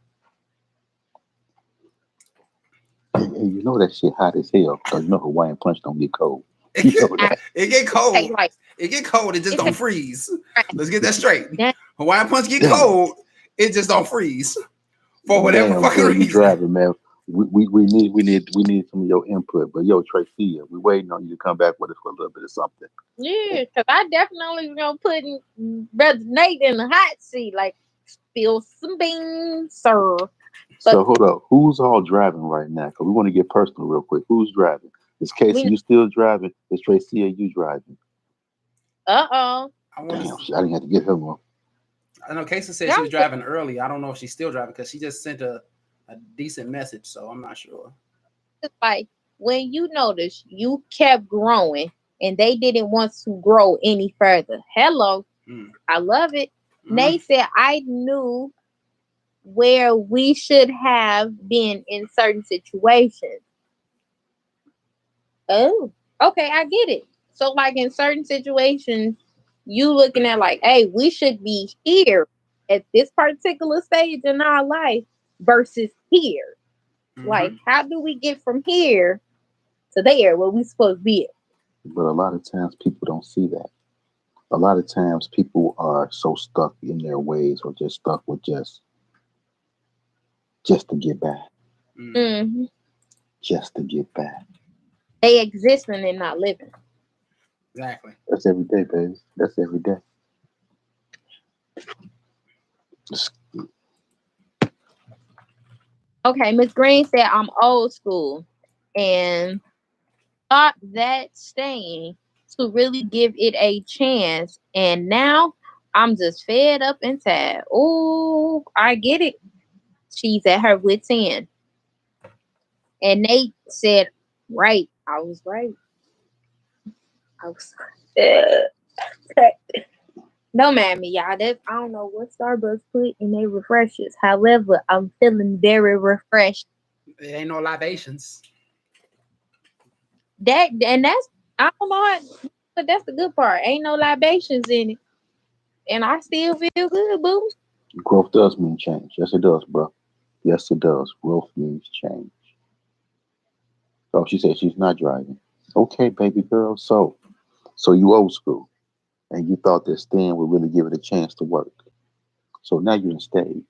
[SPEAKER 2] And you know that shit hot as hell because you know Hawaiian punch don't get cold. You know that.
[SPEAKER 1] It get cold. It get cold. It just
[SPEAKER 3] It
[SPEAKER 1] don't
[SPEAKER 3] take-
[SPEAKER 1] freeze. Let's get that straight.
[SPEAKER 3] Yeah.
[SPEAKER 1] Hawaiian punch get
[SPEAKER 2] Damn.
[SPEAKER 1] cold. It just don't freeze for whatever
[SPEAKER 2] Damn,
[SPEAKER 1] fucking
[SPEAKER 2] bro,
[SPEAKER 1] reason.
[SPEAKER 2] you driving, man. We need some of your input. But yo, Tracia, we waiting on you to come back with us for a little bit of something.
[SPEAKER 3] Yeah, because I definitely gonna put brother Nate in the hot seat. Like, spill some beans, sir.
[SPEAKER 2] So hold up, who's all driving right now? Because we want to get personal real quick. Who's driving? Is Casey you still driving? Is Tracia you driving?
[SPEAKER 3] Uh-oh.
[SPEAKER 2] Damn, I didn't have to get him on.
[SPEAKER 1] I know Casey said she was driving early. I don't know if she's still driving because she just sent a decent message, so I'm not sure.
[SPEAKER 3] It's like when you notice you kept growing and they didn't want to grow any further. Hello. I love it. Nate said I knew where we should have been in certain situations. Oh, okay, I get it. So like in certain situations, you looking at like, hey, we should be here at this particular stage in our life versus here. Like, how do we get from here to there where we supposed to be at?
[SPEAKER 2] But a lot of times people don't see that. A lot of times people are so stuck in their ways or just stuck with just to get back.
[SPEAKER 3] Mm-hmm.
[SPEAKER 2] Just to get back.
[SPEAKER 3] They existing and not living.
[SPEAKER 1] Exactly.
[SPEAKER 2] That's every day, baby. That's every day. It's-
[SPEAKER 3] Okay, Miss Green said I'm old school and thought that staying to really give it a chance. And now I'm just fed up and tired. Oh, I get it. She's at her wit's end. And Nate said, right. I was right. I was Don't mind me, y'all. I don't know what Starbucks put in their refreshers. However, I'm feeling very refreshed.
[SPEAKER 1] It ain't no libations.
[SPEAKER 3] That's I don't know but that's the good part. Ain't no libations in it. And I still feel good, boo.
[SPEAKER 2] Growth does mean change. Yes, it does, bro. Yes, it does. Growth means change. Oh, she said she's not driving. Okay, baby girl. So you old school, and you thought that staying would really give it a chance to work. So now you done stayed.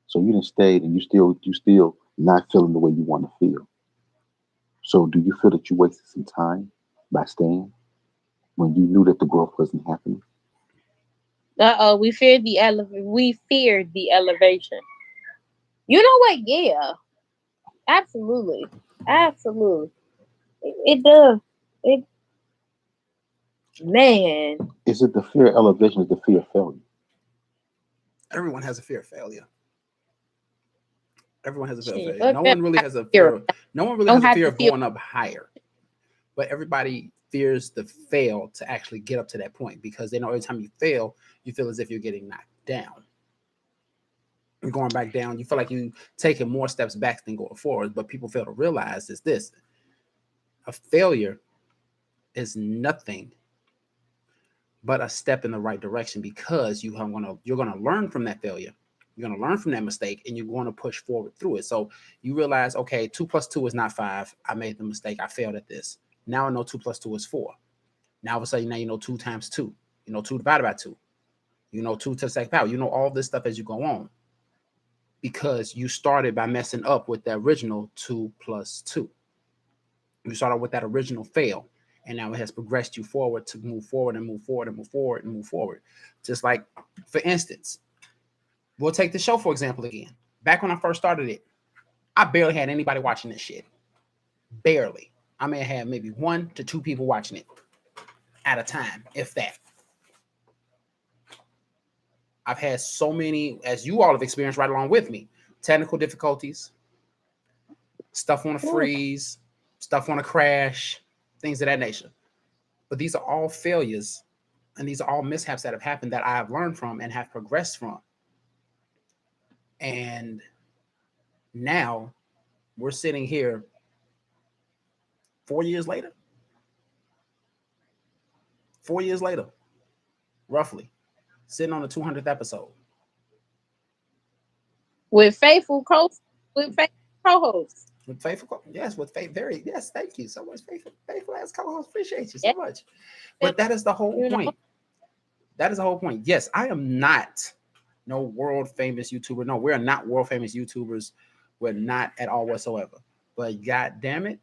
[SPEAKER 2] So you done stayed, and you still not feeling the way you want to feel. So do you feel that you wasted some time by staying when you knew that the growth wasn't happening?
[SPEAKER 3] We feared the elevation. You know what? Yeah. Absolutely. Absolutely. It does. It man.
[SPEAKER 2] Is it the fear of elevation? Is the fear of failure?
[SPEAKER 1] Everyone has a fear of failure. Everyone has a fear of
[SPEAKER 3] Shit.
[SPEAKER 1] failure.
[SPEAKER 3] Fuck
[SPEAKER 1] No
[SPEAKER 3] that.
[SPEAKER 1] one really has a
[SPEAKER 3] Fear.
[SPEAKER 1] fear of, no one really
[SPEAKER 3] Don't
[SPEAKER 1] has a
[SPEAKER 3] have
[SPEAKER 1] fear
[SPEAKER 3] to
[SPEAKER 1] of
[SPEAKER 3] feel
[SPEAKER 1] going up higher. But everybody fears the fail to actually get up to that point because they know every time you fail, you feel as if you're getting knocked down. And going back down, you feel like you taking more steps back than going forward. But people fail to realize is this: a failure is nothing but a step in the right direction because you're gonna learn from that failure. You're gonna learn from that mistake, and you're going to push forward through it. So you realize, okay, 2 plus 2 is not 5. I made the mistake. I failed at this. Now I know 2 plus 2 is 4. Now all of a sudden, now you know 2 times 2. You know 2 divided by 2. You know 2 to the second power. You know all this stuff as you go on because you started by messing up with the original 2 plus 2. You started with that original fail, and now it has progressed you forward to move forward and move forward and move forward and move forward. Just like, for instance, we'll take the show for example again. Back when I first started it, I barely had anybody watching this shit. Barely. I may have had maybe 1 to 2 people watching it at a time, if that. I've had so many, as you all have experienced right along with me, technical difficulties, stuff on a freeze, stuff on a crash, things of that nature. But these are all failures and these are all mishaps that have happened that I have learned from and have progressed from. And now we're sitting here 4 years later, 4 years later, roughly, sitting on the 200th episode.
[SPEAKER 3] With faithful co-hosts.
[SPEAKER 1] With faithful, yes, with faith, very, yes, thank you so much, faithful as co-host. Appreciate you so
[SPEAKER 3] Yeah.
[SPEAKER 1] much. But that is the whole
[SPEAKER 3] You know?
[SPEAKER 1] point. That is the whole point. Yes, I am not no world famous YouTuber. No, we're not world famous YouTubers. We're not at all whatsoever. But god damn it,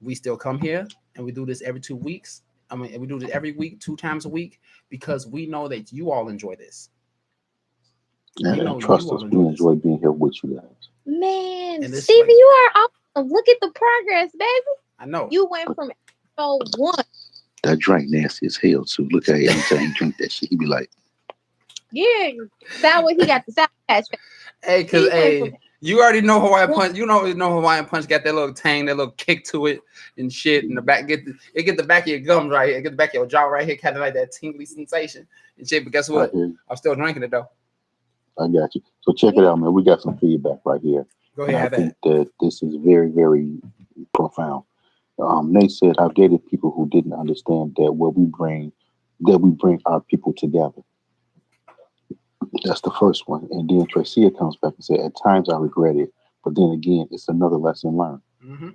[SPEAKER 1] we still come here and we do this every 2 weeks. I mean, we do this every week, 2 times a week, because we know that you all enjoy this. We know
[SPEAKER 2] And trust
[SPEAKER 1] you all
[SPEAKER 2] us, we
[SPEAKER 1] enjoy this.
[SPEAKER 2] enjoy being here with you guys.
[SPEAKER 3] Man,
[SPEAKER 1] And this,
[SPEAKER 3] Stevie,
[SPEAKER 1] like,
[SPEAKER 3] you are awesome. Look at the progress, baby.
[SPEAKER 1] I know.
[SPEAKER 3] You went from episode 1.
[SPEAKER 2] That drink nasty as hell too. Look at it every time he drink that shit. He be like,
[SPEAKER 3] Yeah. Sour, he got the sour patch.
[SPEAKER 1] Hey, cause
[SPEAKER 3] He went from
[SPEAKER 1] hey, you already know Hawaiian Punch. You know Hawaiian Punch got that little tang, that little kick to it and shit. In the back, get the back of your gums right here, get the back of your jaw right here, kind of like that tingly sensation and shit. But guess
[SPEAKER 2] I
[SPEAKER 1] what?
[SPEAKER 2] hear you.
[SPEAKER 1] I'm still drinking it though.
[SPEAKER 2] I got you. So check it out, man. We got some feedback right here.
[SPEAKER 1] Go
[SPEAKER 2] And
[SPEAKER 1] ahead,
[SPEAKER 2] I
[SPEAKER 1] have
[SPEAKER 2] think
[SPEAKER 1] that.
[SPEAKER 2] that this is very, very profound. Nate said, I've dated people who didn't understand that we bring our people together. That's the first one. And then Tracia comes back and said, at times I regret it, but then again, it's another lesson learned.
[SPEAKER 1] Mm-hmm.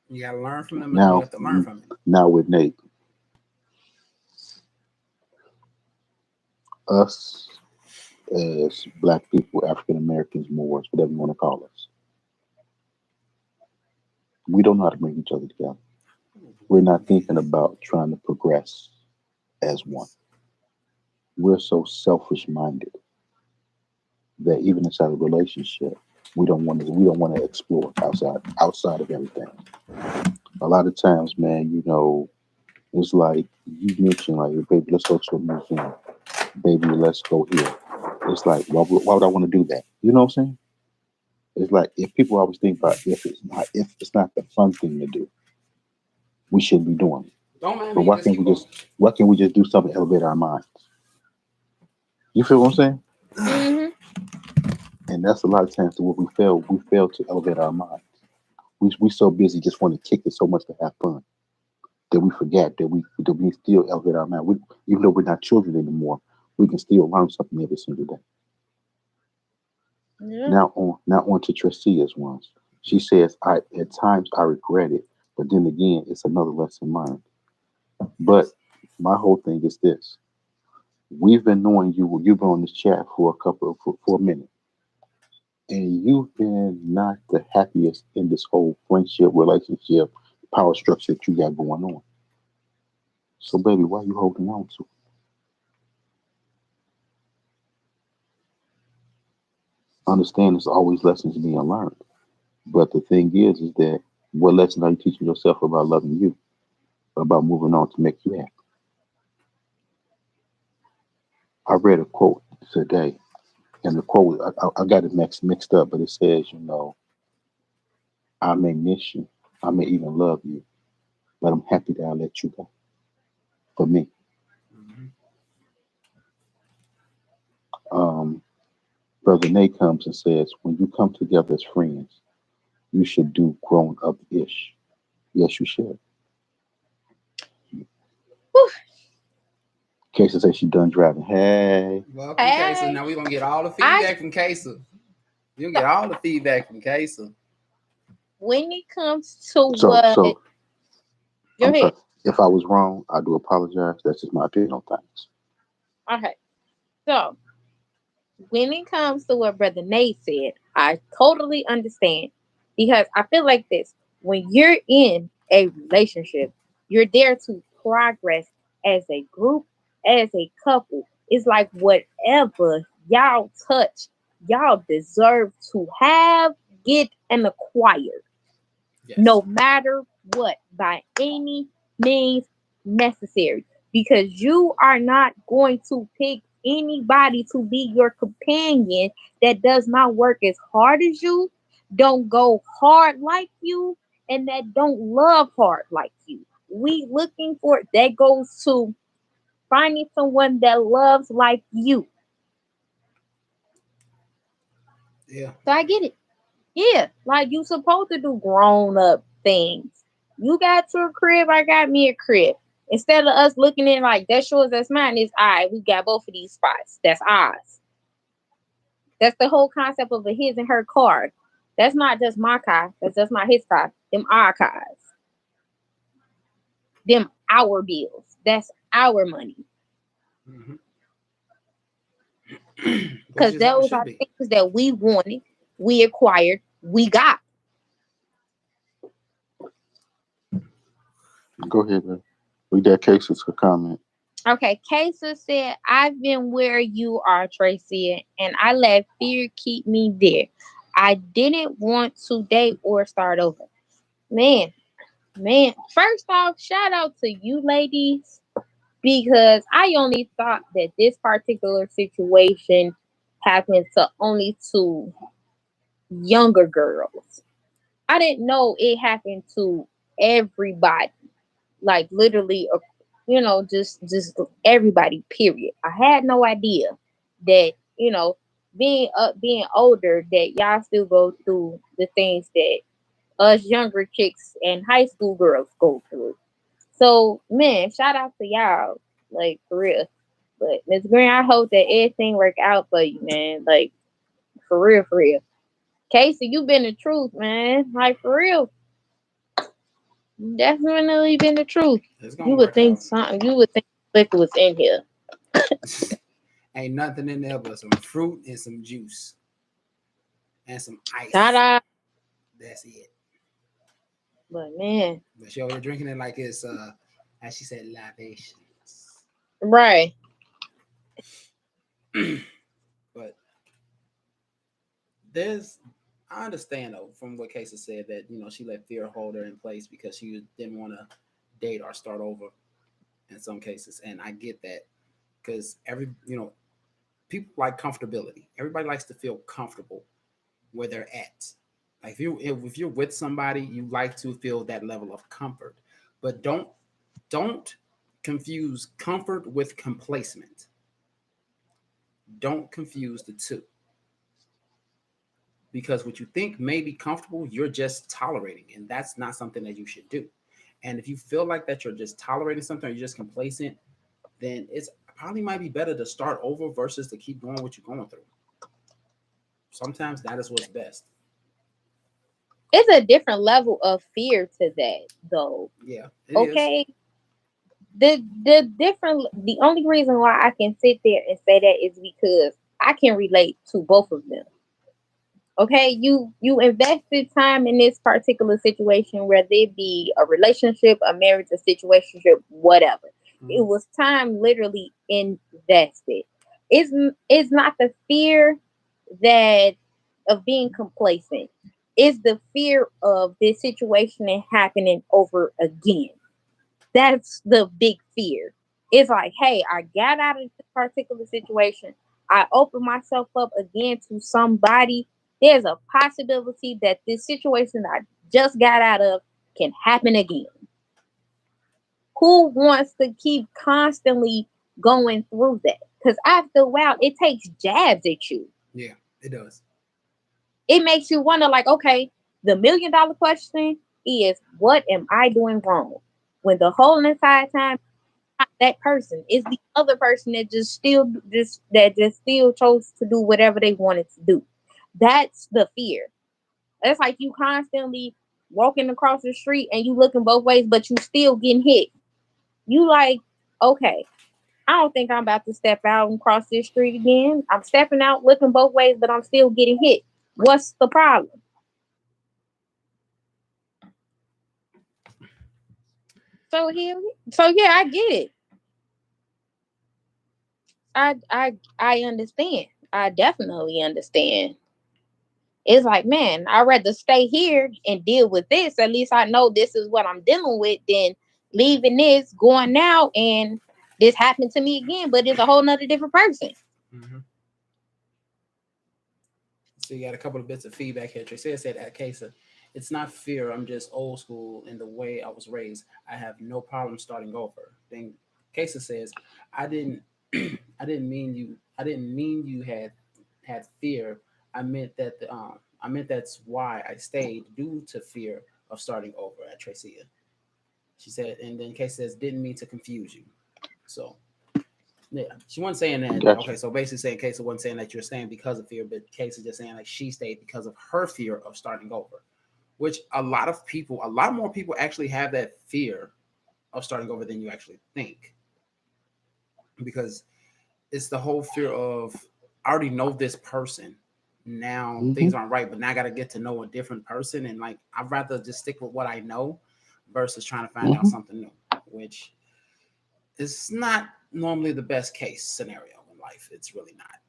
[SPEAKER 1] You gotta learn from them. You
[SPEAKER 2] Now,
[SPEAKER 1] have to learn from it.
[SPEAKER 2] now with Nate, Us as black people, African Americans, Moors, whatever you want to call us, we don't know how to bring each other together. We're not thinking about trying to progress as one. We're so selfish minded that even inside a relationship, we don't want to explore outside of everything. A lot of times, man, it's like you mentioned, like, baby, let's go to a museum. Baby, let's go here. It's like, why would I want to do that? You know what I'm saying? It's like if people always think about if it's not the fun thing to do, we shouldn't be doing it.
[SPEAKER 1] Don't mind
[SPEAKER 2] But
[SPEAKER 1] me. Just keep going.
[SPEAKER 2] why can't we just do something to elevate our minds? You feel what I'm saying?
[SPEAKER 3] Mm-hmm.
[SPEAKER 2] And that's a lot of times to what we fail to elevate our minds. We so busy just want to kick it so much to have fun that we forget that we still elevate our mind. Even though we're not children anymore, we can still learn something every single day.
[SPEAKER 3] Yeah.
[SPEAKER 2] Now on to Tricia's ones. She says, "I at times I regret it, but then again, it's another lesson learned." But my whole thing is this: we've been knowing you. You've been on this chat for a minute, and you've been not the happiest in this whole friendship, relationship, power structure that you got going on. So, baby, why are you holding on to it? Understand there's always lessons being learned. But the thing is that what lesson are you teaching yourself about loving you, about moving on to make you happy? I read a quote today, and the quote, I got it mixed up, but it says, I may miss you, I may even love you, but I'm happy that I let you go for me.
[SPEAKER 1] Mhm.
[SPEAKER 2] Um, Brother Nate comes and says, when you come together as friends, you should do grown up ish. Yes, you should.
[SPEAKER 3] Whew.
[SPEAKER 2] Casey says she done driving. Hey.
[SPEAKER 1] Welcome, Kaysa.
[SPEAKER 3] Hey,
[SPEAKER 1] Now we're gonna get all the
[SPEAKER 3] I
[SPEAKER 1] feedback from Kaysa. You'll get all the feedback from Kaysa.
[SPEAKER 3] when it comes to
[SPEAKER 2] So,
[SPEAKER 3] what,
[SPEAKER 2] so
[SPEAKER 3] go
[SPEAKER 2] I'm
[SPEAKER 3] ahead.
[SPEAKER 2] sorry. If I was wrong, I do apologize. That's just my opinion on things.
[SPEAKER 3] Okay, so when it comes to what Brother Nate said, I totally understand because I feel like this: when you're in a relationship, you're there to progress as a group, as a couple. It's like whatever y'all touch, y'all deserve to have, get, and acquire,
[SPEAKER 1] Yes.
[SPEAKER 3] no matter what, by any means necessary. Because you are not going to pick anybody to be your companion that does not work as hard as you, don't go hard like you, and that don't love hard like you. We looking for that goes to finding someone that loves like you.
[SPEAKER 1] Yeah.
[SPEAKER 3] So I get it. Yeah, like you supposed to do grown up things. You got your crib, I got me a crib. Instead of us looking at like that's yours, that's mine, it's all right. We got both of these spots. That's ours. That's the whole concept of a his and her car. That's not just my car. That's just not his car. Them our cars. Them our bills. That's our money.
[SPEAKER 1] Hmm. Which
[SPEAKER 3] Because
[SPEAKER 1] is how it
[SPEAKER 3] those
[SPEAKER 1] should
[SPEAKER 3] are
[SPEAKER 1] be.
[SPEAKER 3] things that we wanted, we acquired, we got.
[SPEAKER 2] Go ahead, man. We got cases for comment.
[SPEAKER 3] Okay, Kesa said, I've been where you are, Tracy, and I let fear keep me there. I didn't want to date or start over. Man, man, first off, shout out to you ladies because I only thought that this particular situation happened to only to younger girls. I didn't know it happened to everybody, like literally, just everybody. Period. I had no idea that being older that y'all still go through the things that us younger chicks and high school girls go through. So man, shout out to y'all, like for real. But Miss Green, I hope that everything work out for you, man. Like for real, for real. Casey, you been the truth, man. Like for real, definitely been the truth.
[SPEAKER 1] It's
[SPEAKER 3] You
[SPEAKER 1] gonna
[SPEAKER 3] would
[SPEAKER 1] work
[SPEAKER 3] think
[SPEAKER 1] out.
[SPEAKER 3] something. You would think Liquor was in here.
[SPEAKER 1] Ain't nothing in there but some fruit and some juice and some ice.
[SPEAKER 3] Ta-da.
[SPEAKER 1] That's it.
[SPEAKER 3] But man,
[SPEAKER 1] But she over there drinking it like it's as she said, libations.
[SPEAKER 3] right.
[SPEAKER 1] But there's I understand though from what Casey said that she let fear hold her in place because she didn't want to date or start over in some cases, and I get that because people like comfortability. Everybody likes to feel comfortable where they're at. Like if you're with somebody, you like to feel that level of comfort, but don't confuse comfort with complacement. Don't confuse the two because what you think may be comfortable, you're just tolerating, and that's not something that you should do. And if you feel like that you're just tolerating something or you're just complacent, then it's probably might be better to start over versus to keep going what you're going through. Sometimes that is what's best.
[SPEAKER 3] It's a different level of fear to that, though.
[SPEAKER 1] Yeah, it is.
[SPEAKER 3] Okay. The only reason why I can sit there and say that is because I can relate to both of them. Okay, you invested time in this particular situation, whether it be a relationship, a marriage, a situationship, whatever. It
[SPEAKER 1] Mhm.
[SPEAKER 3] was time literally invested. It's not the fear that of being complacent. It's the fear of this situation and happening over again. That's the big fear. It's like, hey, I got out of this particular situation. I opened myself up again to somebody. There's a possibility that this situation I just got out of can happen again. Who wants to keep constantly going through that? Because after a while, it takes jabs at you.
[SPEAKER 1] Yeah, it does.
[SPEAKER 3] It makes you wonder, like, okay, the $1 million question is, what am I doing wrong? When the whole entire time, not that person is the other person that just still chose to do whatever they wanted to do. That's the fear. It's like you constantly walking across the street and you looking both ways, but you still getting hit. You like, okay, I don't think I'm about to step out and cross this street again. I'm stepping out, looking both ways, but I'm still getting hit. What's the problem? So here, so yeah, I get it. I understand. I definitely understand. It's like, man, I'd rather stay here and deal with this. At least I know this is what I'm dealing with than leaving this, going now, and this happened to me again, but it's a whole nother different person.
[SPEAKER 1] Mm-hmm. So you got a couple of bits of feedback here. Tracy said at Casa, it's not fear. I'm just old school in the way I was raised. I have no problem starting over. Then Casa says, I didn't I didn't mean you had fear. I meant that's why I stayed due to fear of starting over at Tracia. She said, and then Casa says, didn't mean to confuse you. So yeah, she wasn't saying that.
[SPEAKER 2] Gotcha.
[SPEAKER 1] Okay, so basically saying Casey wasn't saying that you're staying because of fear, but Casey just saying like she stayed because of her fear of starting over, which a lot more people actually have that fear of starting over than you actually think, because it's the whole fear of I already know this person. Now
[SPEAKER 2] Hmm.
[SPEAKER 1] things aren't right, but now I got to get to know a different person, and like I'd rather just stick with what I know versus trying to find out
[SPEAKER 2] Hmm.
[SPEAKER 1] something new, which is not normally the best case scenario in life. It's really not.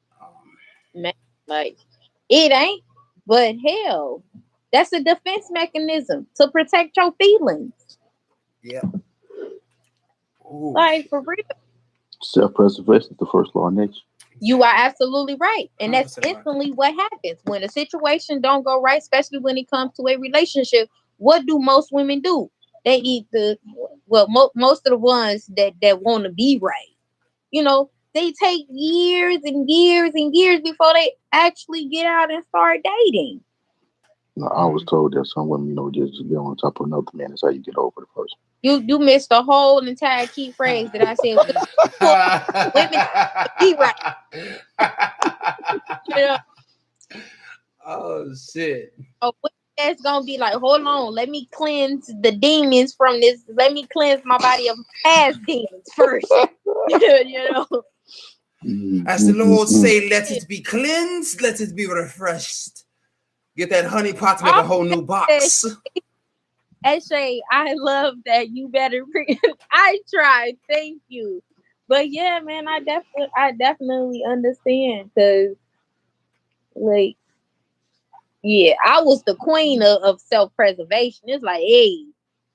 [SPEAKER 3] Man, like it ain't, but hell, that's a defense mechanism to protect your feelings.
[SPEAKER 1] Yeah. Ooh.
[SPEAKER 3] Like for real.
[SPEAKER 2] Self-preservation is the first law of nature.
[SPEAKER 3] You are
[SPEAKER 1] Exactly.
[SPEAKER 3] absolutely right. And that's
[SPEAKER 1] 100% right.
[SPEAKER 3] instantly what happens when a situation don't go right, especially when it comes to a relationship. What do most women do? They either, well, most of the ones that want to be right, they take years and years and years before they actually get out and start dating.
[SPEAKER 2] Now, I was
[SPEAKER 1] Mm-hmm.
[SPEAKER 2] told that some women, just get on top of another man. That's how you get over the person.
[SPEAKER 3] You missed the whole entire key phrase that I said. Women be right, you know.
[SPEAKER 1] Oh shit.
[SPEAKER 3] A woman that's gonna be like, hold on, let me cleanse the demons from this. Let me cleanse my body of past demons first. you know.
[SPEAKER 1] As the Lord say, let it be cleansed, let it be refreshed. Get that honey pot to make a whole new box.
[SPEAKER 3] Hey Shay, I love that you better. I tried, thank you, but yeah, man, I definitely understand because, like, yeah, I was the queen of self-preservation. It's like, hey,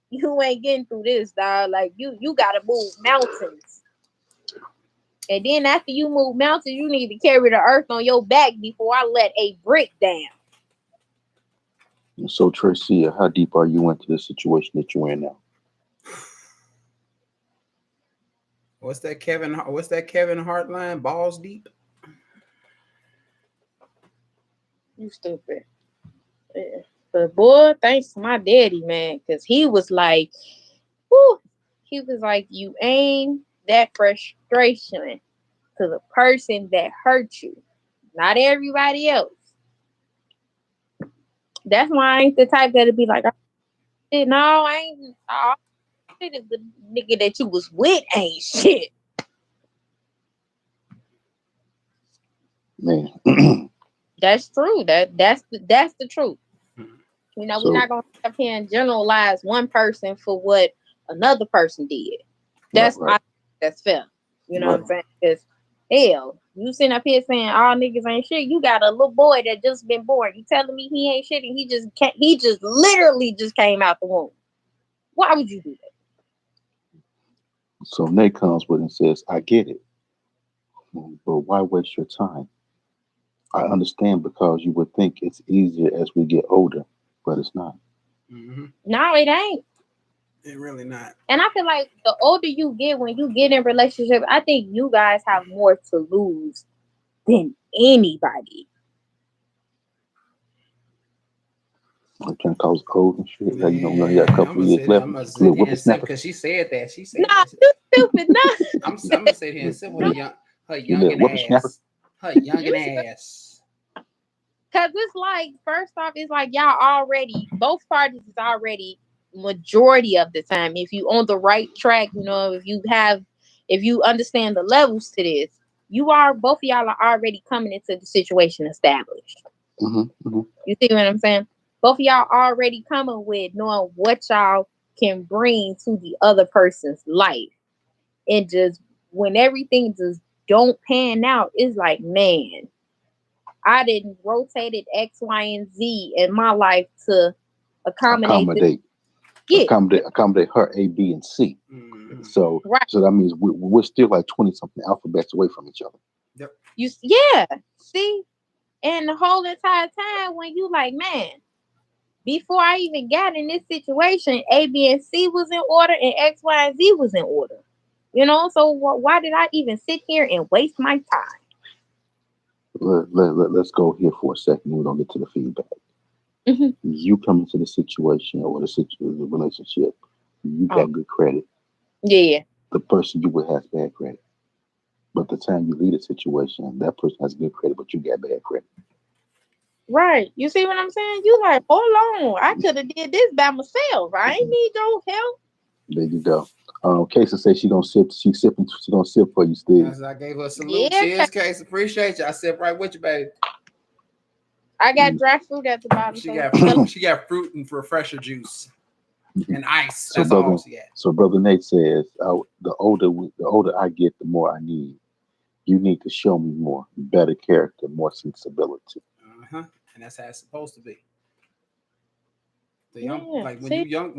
[SPEAKER 3] you ain't getting through this, dog. Like, you gotta move mountains, and then after you move mountains, you need to carry the earth on your back before I let a brick down.
[SPEAKER 2] So, Tracy, how deep are you into the situation that you're in now?
[SPEAKER 1] What's that Kevin Hart line? Balls deep.
[SPEAKER 3] You stupid. Yeah. But boy, thanks to my daddy, man, because he was like, whew, he was like, you aim that frustration to the person that hurt you, not everybody else. That's why I ain't the type that'll be like, no, I ain't. The nigga that you was with ain't shit.
[SPEAKER 2] Man.
[SPEAKER 3] That's true. That's the truth. You know, we're
[SPEAKER 2] So,
[SPEAKER 3] not gonna sit here and generalize one person for what another person did. That's
[SPEAKER 2] right.
[SPEAKER 3] that's fair. You know
[SPEAKER 2] Right.
[SPEAKER 3] what I'm saying? Because hell, you sitting up here saying all niggas ain't shit. You got a little boy that just been born. You telling me he ain't shit and he just literally just came out the womb. Why would you do that?
[SPEAKER 2] So Nate comes with and says, I get it, but why waste your time? I understand because you would think it's easier as we get older, but it's not.
[SPEAKER 1] Mm-hmm.
[SPEAKER 3] No, it ain't.
[SPEAKER 1] It really not.
[SPEAKER 3] And I feel like the older you get, when you get in relationships, I think you guys have more to lose than anybody.
[SPEAKER 2] I'm trying to cause cold and shit. Like, we only got a
[SPEAKER 1] Yeah,
[SPEAKER 2] couple of years left.
[SPEAKER 1] I'm gonna sit
[SPEAKER 2] Little
[SPEAKER 1] here and sip
[SPEAKER 2] whippersnapper.
[SPEAKER 1] because she said that. She said
[SPEAKER 3] No,
[SPEAKER 1] that.
[SPEAKER 3] you stupid. No.
[SPEAKER 1] I'm gonna sit here and sip with her
[SPEAKER 2] You little
[SPEAKER 1] youngin'
[SPEAKER 2] whippersnapper.
[SPEAKER 1] ass. Her youngin' ass.
[SPEAKER 3] Because it's like, first off, it's like y'all already, both parties is already majority of the time. If you on the right track, you know, if you understand the levels to this, both of y'all are already coming into the situation established.
[SPEAKER 2] Mm-hmm.
[SPEAKER 3] You see what I'm saying? Both of y'all already coming with knowing what y'all can bring to the other person's life. And just when everything just don't pan out, it's like, man, I didn't rotated X, Y, and Z in my life to accommodate this. Yeah.
[SPEAKER 2] Accommodate her A, B, and C.
[SPEAKER 1] Mm-hmm.
[SPEAKER 2] So that means we're still like 20 something alphabets away from each other.
[SPEAKER 1] Yep.
[SPEAKER 3] See, and the whole entire time when you like, man, before I even got in this situation, A, B, and C was in order, and X, Y, and Z was in order. You know, so why did I even sit here and waste my time?
[SPEAKER 2] Let's go here for a second. We're gonna get to the feedback.
[SPEAKER 3] Mm-hmm.
[SPEAKER 2] You come into the situation or the relationship, you got good credit.
[SPEAKER 3] Yeah.
[SPEAKER 2] The person you with has bad credit. But the time you leave the situation, that person has good credit, but you got bad credit.
[SPEAKER 3] Right. You see what I'm saying? You like, hold on. I could have did this by myself. I ain't need your help.
[SPEAKER 2] There you go. Casey says she gonna sip. She's gonna sip for you, Steve.
[SPEAKER 1] As I gave her a salute.
[SPEAKER 3] Yeah.
[SPEAKER 1] Cheers, Case. Appreciate you. I sip right with you, baby.
[SPEAKER 3] I got dry fruit at the bottom.
[SPEAKER 1] She got fruit and refresher juice and ice.
[SPEAKER 2] So
[SPEAKER 1] that's all she got.
[SPEAKER 2] So brother Nate says, the older I get, the more I need. You need to show me more, better character, more sensibility.
[SPEAKER 1] And that's how it's supposed to be.
[SPEAKER 3] When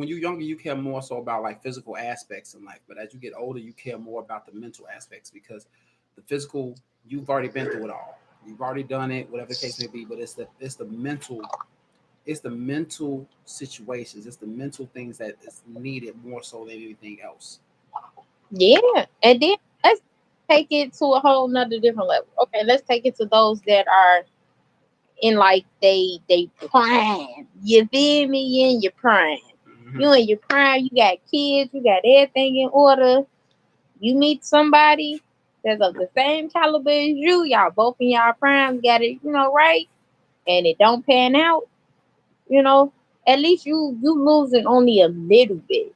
[SPEAKER 1] you're younger, you care more so about like physical aspects in life. But as you get older, you care more about the mental aspects because the physical, you've already been through it all. You've already done it, whatever the case may be. But it's the mental situations. It's the mental things that is needed more so than anything else.
[SPEAKER 3] Yeah, and then let's take it to a whole nother different level. Okay, let's take it to those that are in like they prime. You feel me? You in your prime. Mm-hmm. You in your prime. You got kids. You got everything in order. You meet somebody that's of the same caliber as you. Y'all both in y'all prime. Got it, right? And it don't pan out. At least you losing only a little bit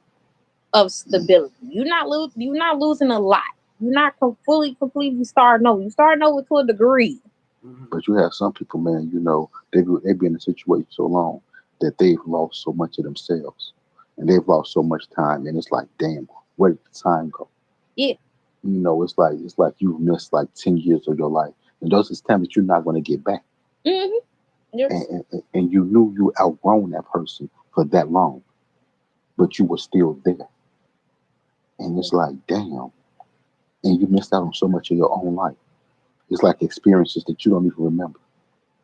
[SPEAKER 3] of stability. You're not losing a lot. You're not fully completely starting over. You starting over to a degree.
[SPEAKER 2] But you have some people, man, they've been in a situation so long that they've lost so much of themselves and they've lost so much time. And it's like, damn, where did the time go?
[SPEAKER 3] Yeah.
[SPEAKER 2] It's like you've missed like 10 years of your life. And those is time that you're not going to get back.
[SPEAKER 3] Mm-hmm. Yep.
[SPEAKER 2] And you knew you outgrown that person for that long, but you were still there. And it's like, damn. And you missed out on so much of your own life. It's like experiences that you don't even remember.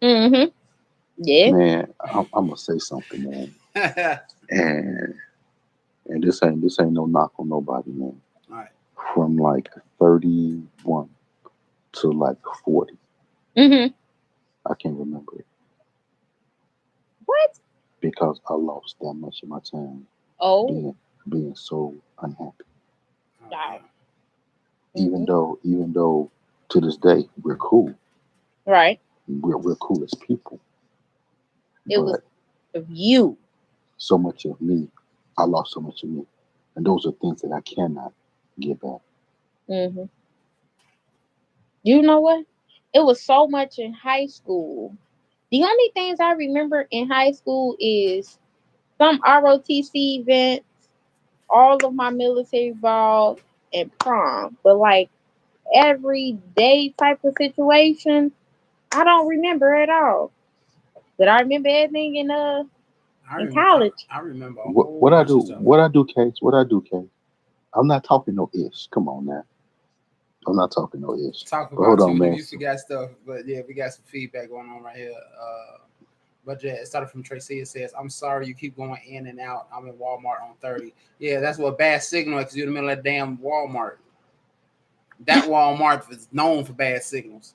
[SPEAKER 3] Mm-hmm. Yeah.
[SPEAKER 2] Man, I'm gonna say something, man. And this ain't no knock on nobody, man.
[SPEAKER 1] All right.
[SPEAKER 2] From like 31 to like 40,
[SPEAKER 3] Mm-hmm.
[SPEAKER 2] I can't remember it
[SPEAKER 3] What?
[SPEAKER 2] because I lost that much of my time
[SPEAKER 3] Oh.
[SPEAKER 2] being so unhappy.
[SPEAKER 3] Right.
[SPEAKER 2] Even
[SPEAKER 3] Mm-hmm.
[SPEAKER 2] though to this day we're cool,
[SPEAKER 3] Right.
[SPEAKER 2] we're cool as people,
[SPEAKER 3] It was
[SPEAKER 2] but
[SPEAKER 3] of you.
[SPEAKER 2] so much of me, I lost so much of me, and those are things that I cannot get back.
[SPEAKER 3] Mm-hmm. You know what? It was so much in high school. The only things I remember in high school is some ROTC events, all of my military ball, and prom. But like everyday type of situation, I don't remember at all. But I remember everything in college.
[SPEAKER 1] I remember a
[SPEAKER 2] What,
[SPEAKER 1] whole
[SPEAKER 2] what I
[SPEAKER 1] bunch
[SPEAKER 2] do,
[SPEAKER 1] of stuff.
[SPEAKER 2] what I do, Case, what I do, Case. I'm not talking no ish. Come on now, I'm not talking no ish.
[SPEAKER 1] Talk
[SPEAKER 2] But hold
[SPEAKER 1] about
[SPEAKER 2] on,
[SPEAKER 1] you.
[SPEAKER 2] man.
[SPEAKER 1] You forgot stuff, but yeah, we got some feedback going on right here. But yeah, it started from Tracy. It says, "I'm sorry, you keep going in and out. I'm in Walmart on 30. Yeah, that's what bad signal because you're in the middle of that damn Walmart. That Walmart is known for bad signals.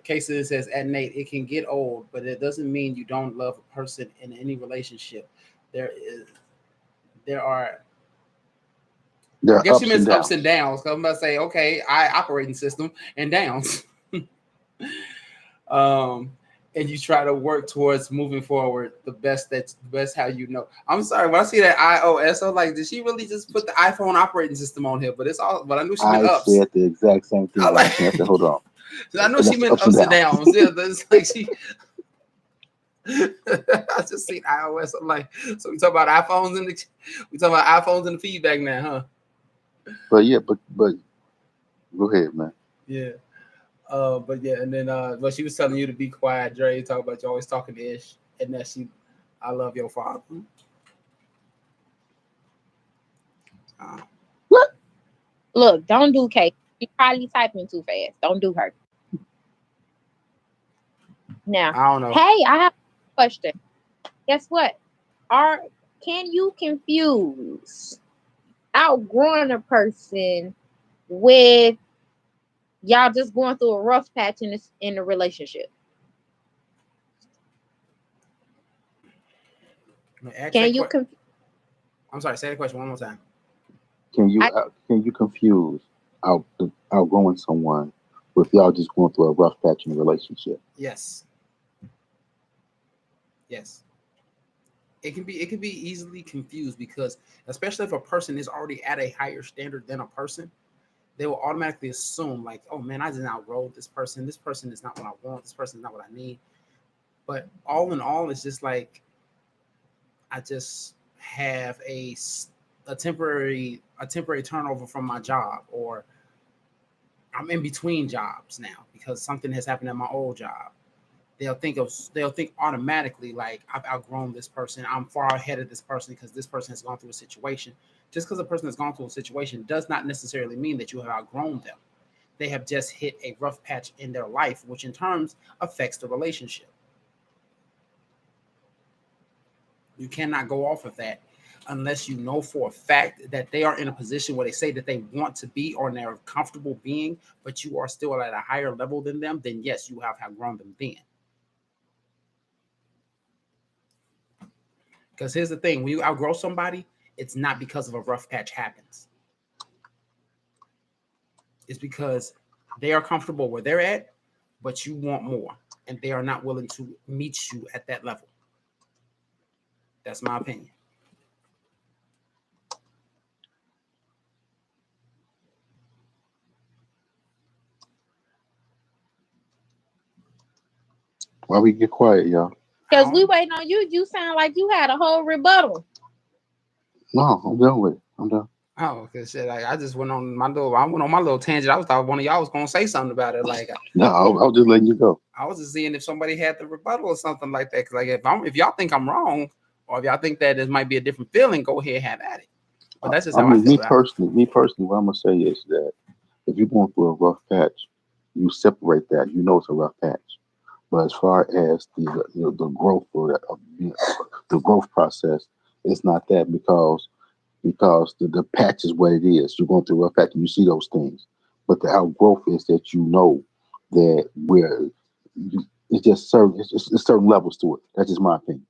[SPEAKER 1] Casey says, at Nate, it can get old, but it doesn't mean you don't love a person in any relationship. There is, there are.
[SPEAKER 2] There
[SPEAKER 1] I
[SPEAKER 2] are
[SPEAKER 1] guess she
[SPEAKER 2] ups and
[SPEAKER 1] means ups and
[SPEAKER 2] downs.
[SPEAKER 1] downs. Cause I'm about to say, okay, I operating system and downs. um, and you try to work towards moving forward the best how you know. I'm sorry, when I see that iOS, I'm like, did she really just put the iPhone operating system on here? But it's all but I knew she meant
[SPEAKER 2] I
[SPEAKER 1] ups.
[SPEAKER 2] said the exact same thing
[SPEAKER 1] I
[SPEAKER 2] when I
[SPEAKER 1] like
[SPEAKER 2] seen. I said, hold on,
[SPEAKER 1] I know she
[SPEAKER 2] that's the
[SPEAKER 1] meant
[SPEAKER 2] ups and
[SPEAKER 1] ups and
[SPEAKER 2] downs.
[SPEAKER 1] downs. Yeah, it's like she I just seen iOS. I'm like, so we talk about iPhones and we talk about iPhones and the feedback now, huh?
[SPEAKER 2] But yeah, but go ahead, man.
[SPEAKER 1] Yeah. But yeah, and then but she was telling you to be quiet, Dre. Talk about you always talking ish, and that I love your father. Uh,
[SPEAKER 2] What?
[SPEAKER 3] Look, don't do Kate. She's probably typing too fast. Don't do her. Now,
[SPEAKER 1] I don't know.
[SPEAKER 3] hey, I have a question. Guess what? Are can you confuse outgrowing a person with y'all just going through a rough patch in the relationship?
[SPEAKER 1] Ask that
[SPEAKER 3] Can you
[SPEAKER 1] question.
[SPEAKER 3] confuse?
[SPEAKER 1] I'm sorry. Say the question one more time.
[SPEAKER 2] Can you confuse outgrowing someone with y'all just going through a rough patch in a relationship?
[SPEAKER 1] Yes. Yes. It can be easily confused because especially if a person is already at a higher standard than a person, they will automatically assume like, oh man, I just outgrow this person. This person is not what I want. This person is not what I need. But all in all, it's just like I just have a temporary turnover from my job, or I'm in between jobs now because something has happened at my old job. They'll think automatically like I've outgrown this person. I'm far ahead of this person because this person has gone through a situation. Just because a person has gone through a situation does not necessarily mean that you have outgrown them. They have just hit a rough patch in their life, which in terms affects the relationship. You cannot go off of that unless you know for a fact that they are in a position where they say that they want to be or they're comfortable being, but you are still at a higher level than them, then yes, you have outgrown them then. Because here's the thing, when you outgrow somebody, it's not because of a rough patch happens. It's because they are comfortable where they're at, but you want more, and they are not willing to meet you at that level. That's my opinion.
[SPEAKER 2] Why we get quiet, y'all?
[SPEAKER 3] Because we waiting on you. You sound like you had a whole rebuttal.
[SPEAKER 2] No, I'm done with it. I'm done.
[SPEAKER 1] Oh, cause shit, like I just went on my little tangent. I was thought one of y'all was gonna say something about it. Like
[SPEAKER 2] No, I was just letting you go.
[SPEAKER 1] I was just seeing if somebody had the rebuttal or something like that. Cause like if y'all think I'm wrong, or if y'all think that it might be a different feeling, go ahead, have at it. But that's just
[SPEAKER 2] I
[SPEAKER 1] how I
[SPEAKER 2] mean,
[SPEAKER 1] feel about it.
[SPEAKER 2] me personally, what I'm gonna say is that if you're going through a rough patch, you separate that. You know it's a rough patch. But as far as the growth or the growth process, it's not that because the patch is what it is. You're going through a rough patch and you see those things. But the outgrowth is that you know that it's just it's certain levels to it. That's just my opinion.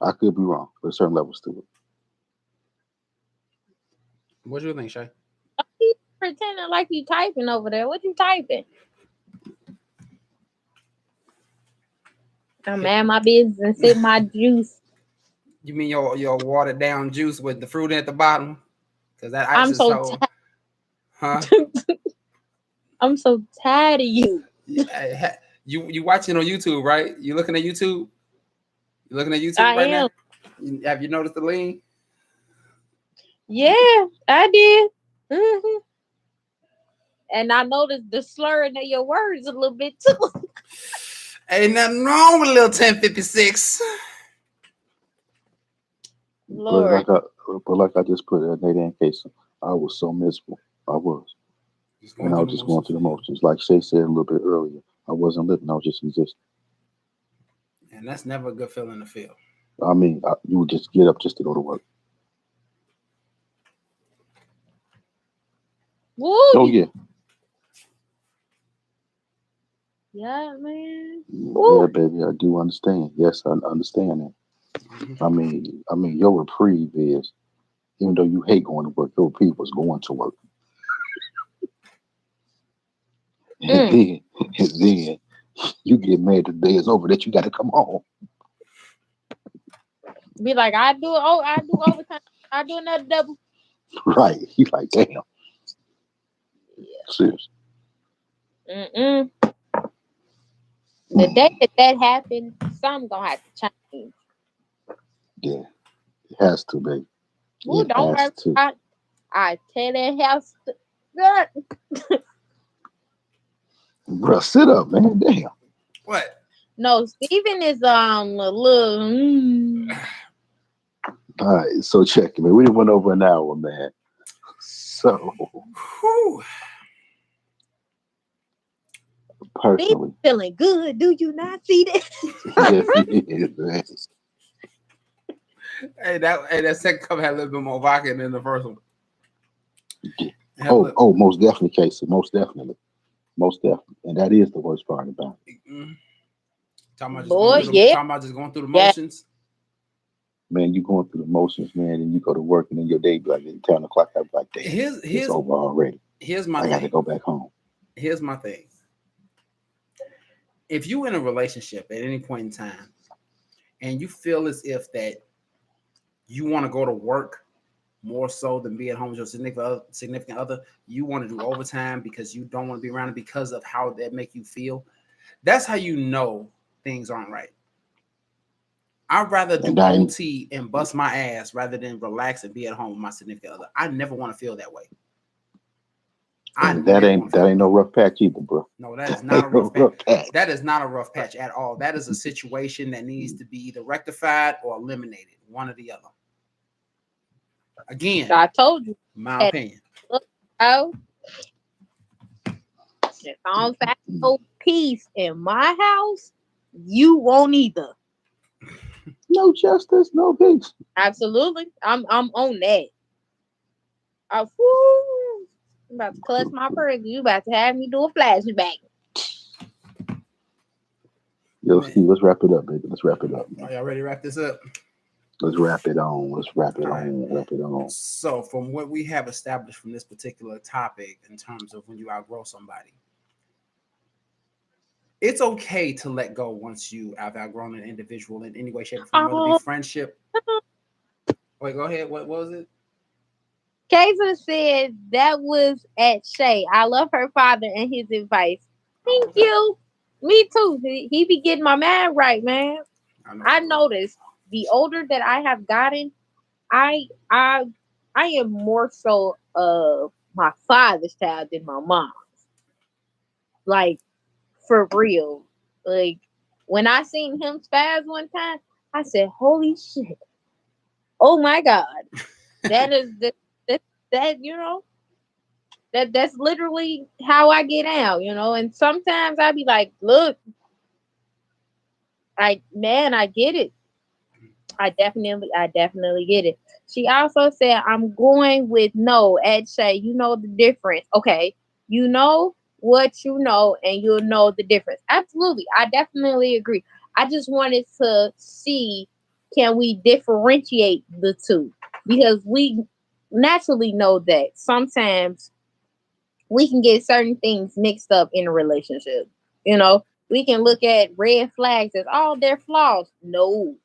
[SPEAKER 2] I could be wrong, but there's certain levels to it.
[SPEAKER 1] What do you think, Shay?
[SPEAKER 3] You pretending like you typing over there. What you typing? I'm at my business and sip my juice.
[SPEAKER 1] You mean your watered down juice with the fruit at the bottom? Cause that ice
[SPEAKER 3] I'm
[SPEAKER 1] is
[SPEAKER 3] so
[SPEAKER 1] so, huh?
[SPEAKER 3] I'm so tired of you.
[SPEAKER 1] You watching on YouTube, right? You looking at YouTube? You looking at YouTube
[SPEAKER 3] I
[SPEAKER 1] right
[SPEAKER 3] am.
[SPEAKER 1] now? Have you noticed the lean?
[SPEAKER 3] Yeah, I did. Hmm. And I noticed the slurring of your words a little bit too.
[SPEAKER 1] Ain't nothing wrong with a little 1056.
[SPEAKER 2] But
[SPEAKER 3] Lord.
[SPEAKER 2] like I just put it, Nate in case I was so miserable. I was.
[SPEAKER 1] Just
[SPEAKER 2] And
[SPEAKER 1] going
[SPEAKER 2] I
[SPEAKER 1] through
[SPEAKER 2] was
[SPEAKER 1] the
[SPEAKER 2] just going
[SPEAKER 1] motions.
[SPEAKER 2] through the motions. Like Shay said a little bit earlier, I wasn't living, I was just existing.
[SPEAKER 1] And that's never a good feeling to feel.
[SPEAKER 2] I mean, you would just get up just to go to work. Oh,
[SPEAKER 3] Woo.
[SPEAKER 2] yeah.
[SPEAKER 3] Yeah, man.
[SPEAKER 2] Yeah,
[SPEAKER 3] Woo.
[SPEAKER 2] baby, I do understand. Yes, I understand that.
[SPEAKER 1] Mhm.
[SPEAKER 2] I mean, your reprieve is, even though you hate going to work, your reprieve was going to work. And
[SPEAKER 3] Mm.
[SPEAKER 2] then you get mad the day is over that you got to come home.
[SPEAKER 3] Be like, I do overtime. I do another double.
[SPEAKER 2] Right. He's like, damn,
[SPEAKER 3] Yeah.
[SPEAKER 2] serious.
[SPEAKER 3] Mm-mm. The day that happened, something gonna have to change.
[SPEAKER 2] Yeah, it has to, baby.
[SPEAKER 3] Ooh,
[SPEAKER 2] It
[SPEAKER 3] don't
[SPEAKER 2] has
[SPEAKER 3] worry.
[SPEAKER 2] to.
[SPEAKER 3] I tell that house. Good.
[SPEAKER 2] Bruh, sit up, man. Damn.
[SPEAKER 1] What?
[SPEAKER 3] No, Steven is a little.
[SPEAKER 2] All right, so check it, man. We done went over an hour, man. So,
[SPEAKER 1] Whew.
[SPEAKER 3] Steven
[SPEAKER 2] personally,
[SPEAKER 3] feeling good. Do you not see
[SPEAKER 2] yes,
[SPEAKER 3] that?
[SPEAKER 2] he is, man.
[SPEAKER 1] That second cup had a little bit more vodka than the first one.
[SPEAKER 2] Yeah.
[SPEAKER 1] It had a little,
[SPEAKER 2] Most definitely, Casey. Most definitely. Most definitely. And that is the worst part about it.
[SPEAKER 1] mm, talking about just going
[SPEAKER 3] Boy,
[SPEAKER 1] through the
[SPEAKER 3] yeah,
[SPEAKER 1] talking about just going through the
[SPEAKER 3] yeah.
[SPEAKER 1] motions.
[SPEAKER 2] Man, you going through the motions, man, and you go to work and then your day be like at 10 o'clock, I'm like, damn,
[SPEAKER 1] Here's
[SPEAKER 2] it's
[SPEAKER 1] here's
[SPEAKER 2] over already.
[SPEAKER 1] here's my
[SPEAKER 2] I got to
[SPEAKER 1] thing.
[SPEAKER 2] go back home.
[SPEAKER 1] Here's my thing. If you in a relationship at any point in time and you feel as if that you want to go to work more so than be at home with your significant other, you want to do overtime because you don't want to be around it because of how that make you feel. That's how you know things aren't right. I'd rather
[SPEAKER 2] And
[SPEAKER 1] do
[SPEAKER 2] I ain't,
[SPEAKER 1] OT and bust my ass rather than relax and be at home with my significant other. I never want to feel that way. I
[SPEAKER 2] and that
[SPEAKER 1] never want
[SPEAKER 2] ain't
[SPEAKER 1] to feel
[SPEAKER 2] that
[SPEAKER 1] that
[SPEAKER 2] ain't
[SPEAKER 1] way.
[SPEAKER 2] no rough patch either, bro.
[SPEAKER 1] No, that is not a
[SPEAKER 2] Ain't no
[SPEAKER 1] rough patch.
[SPEAKER 2] rough patch.
[SPEAKER 1] That is not a rough patch at all. That is a situation that needs to be either rectified or eliminated, one or the other. Again,
[SPEAKER 3] I told you.
[SPEAKER 1] my
[SPEAKER 3] That,
[SPEAKER 1] opinion.
[SPEAKER 3] look, oh, if I don't find no peace in my house, you won't either.
[SPEAKER 2] No justice, no peace.
[SPEAKER 3] Absolutely, I'm on that. Woo, I'm about to clutch my pearl. You about to have me do a flashback.
[SPEAKER 2] Yo,
[SPEAKER 1] Man,
[SPEAKER 2] Steve, let's wrap it up, baby. Let's wrap it up, man.
[SPEAKER 1] are y'all ready to wrap this up?
[SPEAKER 2] Let's wrap it on. Let's wrap it
[SPEAKER 1] All right.
[SPEAKER 2] on. Wrap it on.
[SPEAKER 1] So, from what we have established from this particular topic in terms of when you outgrow somebody, it's okay to let go once you have outgrown an individual in any way, shape, or form, whether it be
[SPEAKER 3] Oh,
[SPEAKER 1] friendship. Wait, go ahead. What was it?
[SPEAKER 3] Kaiser said that was at Shay. I love her father and his advice.
[SPEAKER 1] Oh,
[SPEAKER 3] Thank
[SPEAKER 1] okay.
[SPEAKER 3] you. Me too. He be getting my mind right, man.
[SPEAKER 1] I know.
[SPEAKER 3] I noticed the older that I have gotten, I I I am more so of my father's child than my mom. Like for real. Like when I seen him spaz one time, I said, "Holy shit! Oh my god!" That is that that's literally how I get out, And sometimes I be like, "Look, I get it. I definitely get it." She also said, "I'm going with no at Shay. You know the difference. Okay. You know what you know and you'll know the difference." Absolutely. I definitely agree. I just wanted to see, can we differentiate the two? Because we naturally know that sometimes we can get certain things mixed up in a relationship. We can look at red flags as all their flaws. No,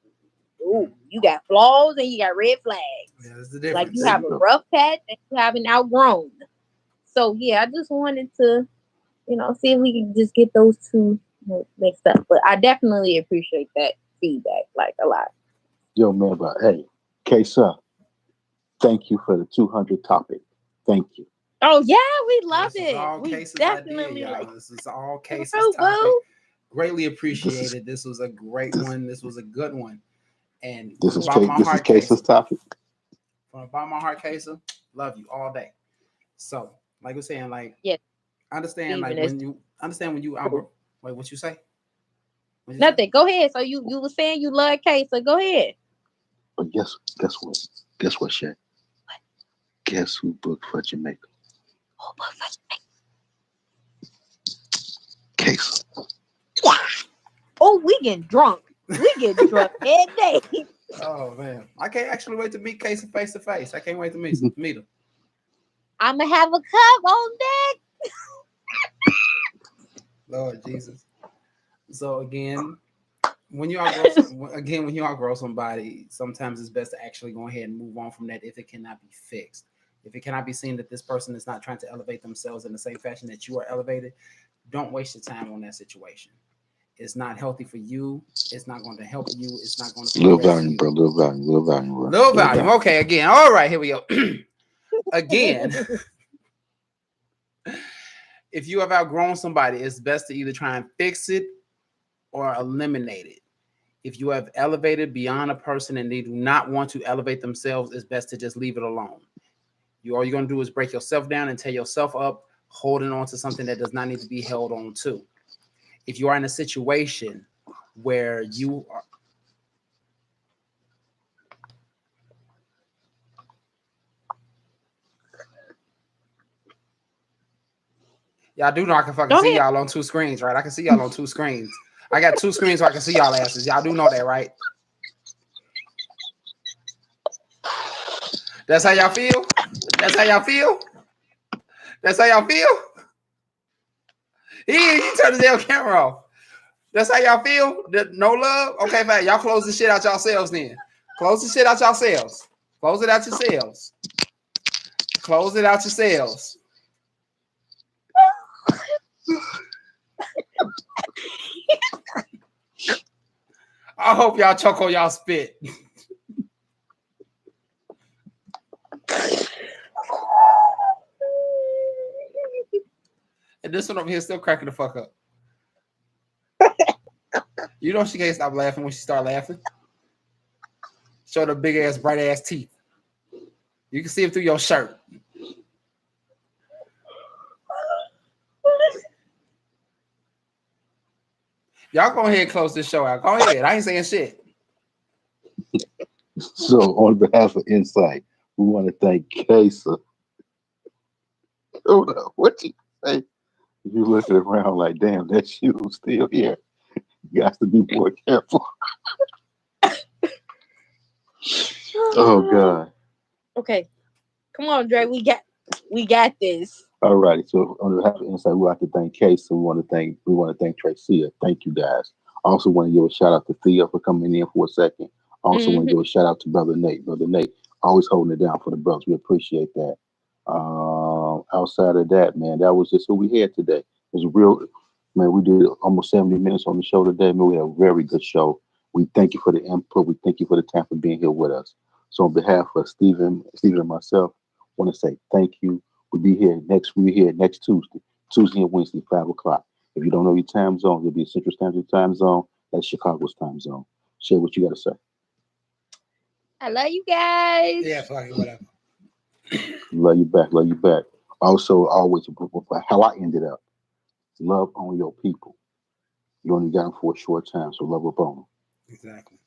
[SPEAKER 3] ooh, you got flaws and you got red flags.
[SPEAKER 1] Yeah, that's the
[SPEAKER 3] Like you
[SPEAKER 1] difference.
[SPEAKER 2] There
[SPEAKER 3] have
[SPEAKER 2] you
[SPEAKER 3] a
[SPEAKER 2] go.
[SPEAKER 3] rough patch and you have an outgrown. So yeah, I just wanted to, see if we can just get those two mixed up. But I definitely appreciate that feedback, like a lot.
[SPEAKER 2] Yo, man, but hey, Kesa, thank you for the 200 topic. Thank you.
[SPEAKER 3] Oh yeah, we love
[SPEAKER 1] This is
[SPEAKER 3] it.
[SPEAKER 1] all
[SPEAKER 3] We
[SPEAKER 1] cases idea,
[SPEAKER 3] definitely
[SPEAKER 1] y'all.
[SPEAKER 3] like
[SPEAKER 1] This is all
[SPEAKER 3] boo
[SPEAKER 1] cases topic.
[SPEAKER 3] boo.
[SPEAKER 1] Greatly
[SPEAKER 2] This is
[SPEAKER 1] appreciated. This was a great
[SPEAKER 2] this
[SPEAKER 1] one. This was a good one. And
[SPEAKER 2] this
[SPEAKER 1] from the
[SPEAKER 2] is
[SPEAKER 1] bottom of my
[SPEAKER 2] This is
[SPEAKER 1] heart,
[SPEAKER 2] Kesa's
[SPEAKER 1] Casey.
[SPEAKER 2] topic.
[SPEAKER 1] From the bottom of my heart, Casey, love you all day. So, like we're saying, like
[SPEAKER 3] Yes,
[SPEAKER 1] understand, like
[SPEAKER 3] Steven is
[SPEAKER 1] when you understand when you outgrow. Wait, what you say? What you say?
[SPEAKER 3] nothing. Go ahead. So you were saying you love K, so go ahead.
[SPEAKER 2] But guess what? Guess what, Shay? Guess who booked for Jamaica? Kesa.
[SPEAKER 3] Oh, we getting drunk. We getting drunk every day.
[SPEAKER 1] Oh man, I can't actually wait to meet Casey face to face. I can't wait to meet him.
[SPEAKER 3] I'ma have a cup on deck.
[SPEAKER 1] Lord Jesus. So again, when you outgrow when you outgrow somebody, sometimes it's best to actually go ahead and move on from that if it cannot be fixed. If it cannot be seen that this person is not trying to elevate themselves in the same fashion that you are elevated, don't waste your time on that situation. It's not healthy for you. It's not going to help you. It's not going to
[SPEAKER 2] Little
[SPEAKER 1] progress
[SPEAKER 2] volume,
[SPEAKER 1] you.
[SPEAKER 2] bro. Little volume. Little volume, bro.
[SPEAKER 1] Low
[SPEAKER 2] Little
[SPEAKER 1] volume.
[SPEAKER 2] volume.
[SPEAKER 1] Okay, again. All right, here we go. Again, if you have outgrown somebody, it's best to either try and fix it or eliminate it. If you have elevated beyond a person and they do not want to elevate themselves, it's best to just leave it alone. All you're going to do is break yourself down and tear yourself up, holding on to something that does not need to be held on to. If you are in a situation where you are, y'all do know I can fucking
[SPEAKER 3] Go
[SPEAKER 1] see
[SPEAKER 3] ahead.
[SPEAKER 1] y'all on two screens, right? I can see y'all on two screens. I got two screens so I can see y'all asses. Y'all do know that, right? That's how y'all feel? That's how y'all feel? That's how y'all feel? He turned the damn camera off. That's how y'all feel? No love? Okay, fine. Y'all close the shit out yourselves then. Close the shit out yourselves. Close it out yourselves. Close it out yourselves. I hope y'all choke on y'all spit. And this one over here still cracking the fuck up. You know she can't stop laughing when she start laughing. Show the big ass, bright ass teeth. You can see them through your shirt. Y'all go ahead and close this show out. Go ahead. I ain't saying shit.
[SPEAKER 2] So, on behalf of En-Syte, we want to thank Kesa. Hold up. What you say? You looking around like, damn, that shoe's still here. You got to be more careful. Oh, God.
[SPEAKER 3] Okay, come on, Dre. We got this.
[SPEAKER 2] All righty. So on behalf of En-Syte, we want to thank Case. We want to thank Tracia. Thank you guys. Also want to give a shout out to Thea for coming in for a second. Also want
[SPEAKER 3] Hmm.
[SPEAKER 2] to give a shout out to Brother Nate. Brother Nate always holding it down for the brothers. We appreciate that. Outside of that, man, that was just what we had today. It was real. Man, we did almost 70 minutes on the show today. Man, we had a very good show. We thank you for the input. We thank you for the time for being here with us. So on behalf of Stephen and myself, I want to say thank you. We'll be here next Tuesday and Wednesday, 5 o'clock. If you don't know your time zone, it'll be Central Standard Time Zone. That's Chicago's time zone. Share what you got to say.
[SPEAKER 3] I love you guys.
[SPEAKER 1] Yeah, fuck it, whatever.
[SPEAKER 2] Love you back. Love you back. Also, always how I ended up. Love on your people. You only got them for a short time, so love up on them.
[SPEAKER 1] Exactly.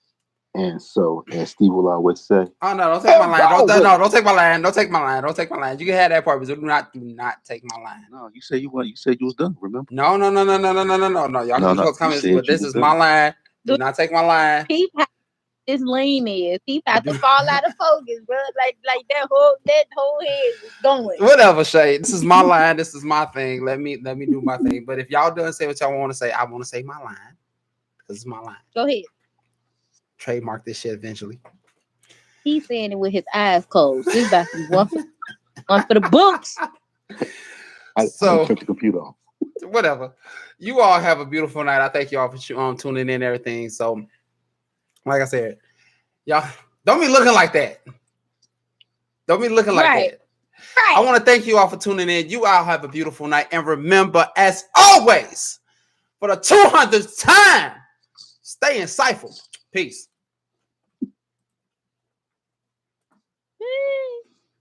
[SPEAKER 2] And so, as Steve will always say,
[SPEAKER 1] oh no, don't take my line. Don't take my line. Don't take my line. Don't take my line. You can have that part, but do not take my line.
[SPEAKER 2] no, you said you were. You said you was done. Remember?
[SPEAKER 1] No. Y'all can post comments, but this is my line. Do not take my line.
[SPEAKER 3] Peep how this lean is. Peep about to fall out of focus, bro. Like that whole head is going.
[SPEAKER 1] Whatever, Shay. This is my line. This is my thing. Let me do my thing. But if y'all done say what y'all want to say, I want to say my line because it's my line.
[SPEAKER 3] Go ahead.
[SPEAKER 1] Trademark this shit eventually.
[SPEAKER 3] He's saying it with his eyes closed. This about to be one for the books.
[SPEAKER 2] I took the computer off.
[SPEAKER 1] Whatever. You all have a beautiful night. I thank y'all for tuning in and everything. So, like I said, y'all don't be looking like that. Don't be looking like that.
[SPEAKER 3] Right.
[SPEAKER 1] I want to thank you all for tuning in. You all have a beautiful night. And remember, as always, for the 200th time, stay insightful. Peace.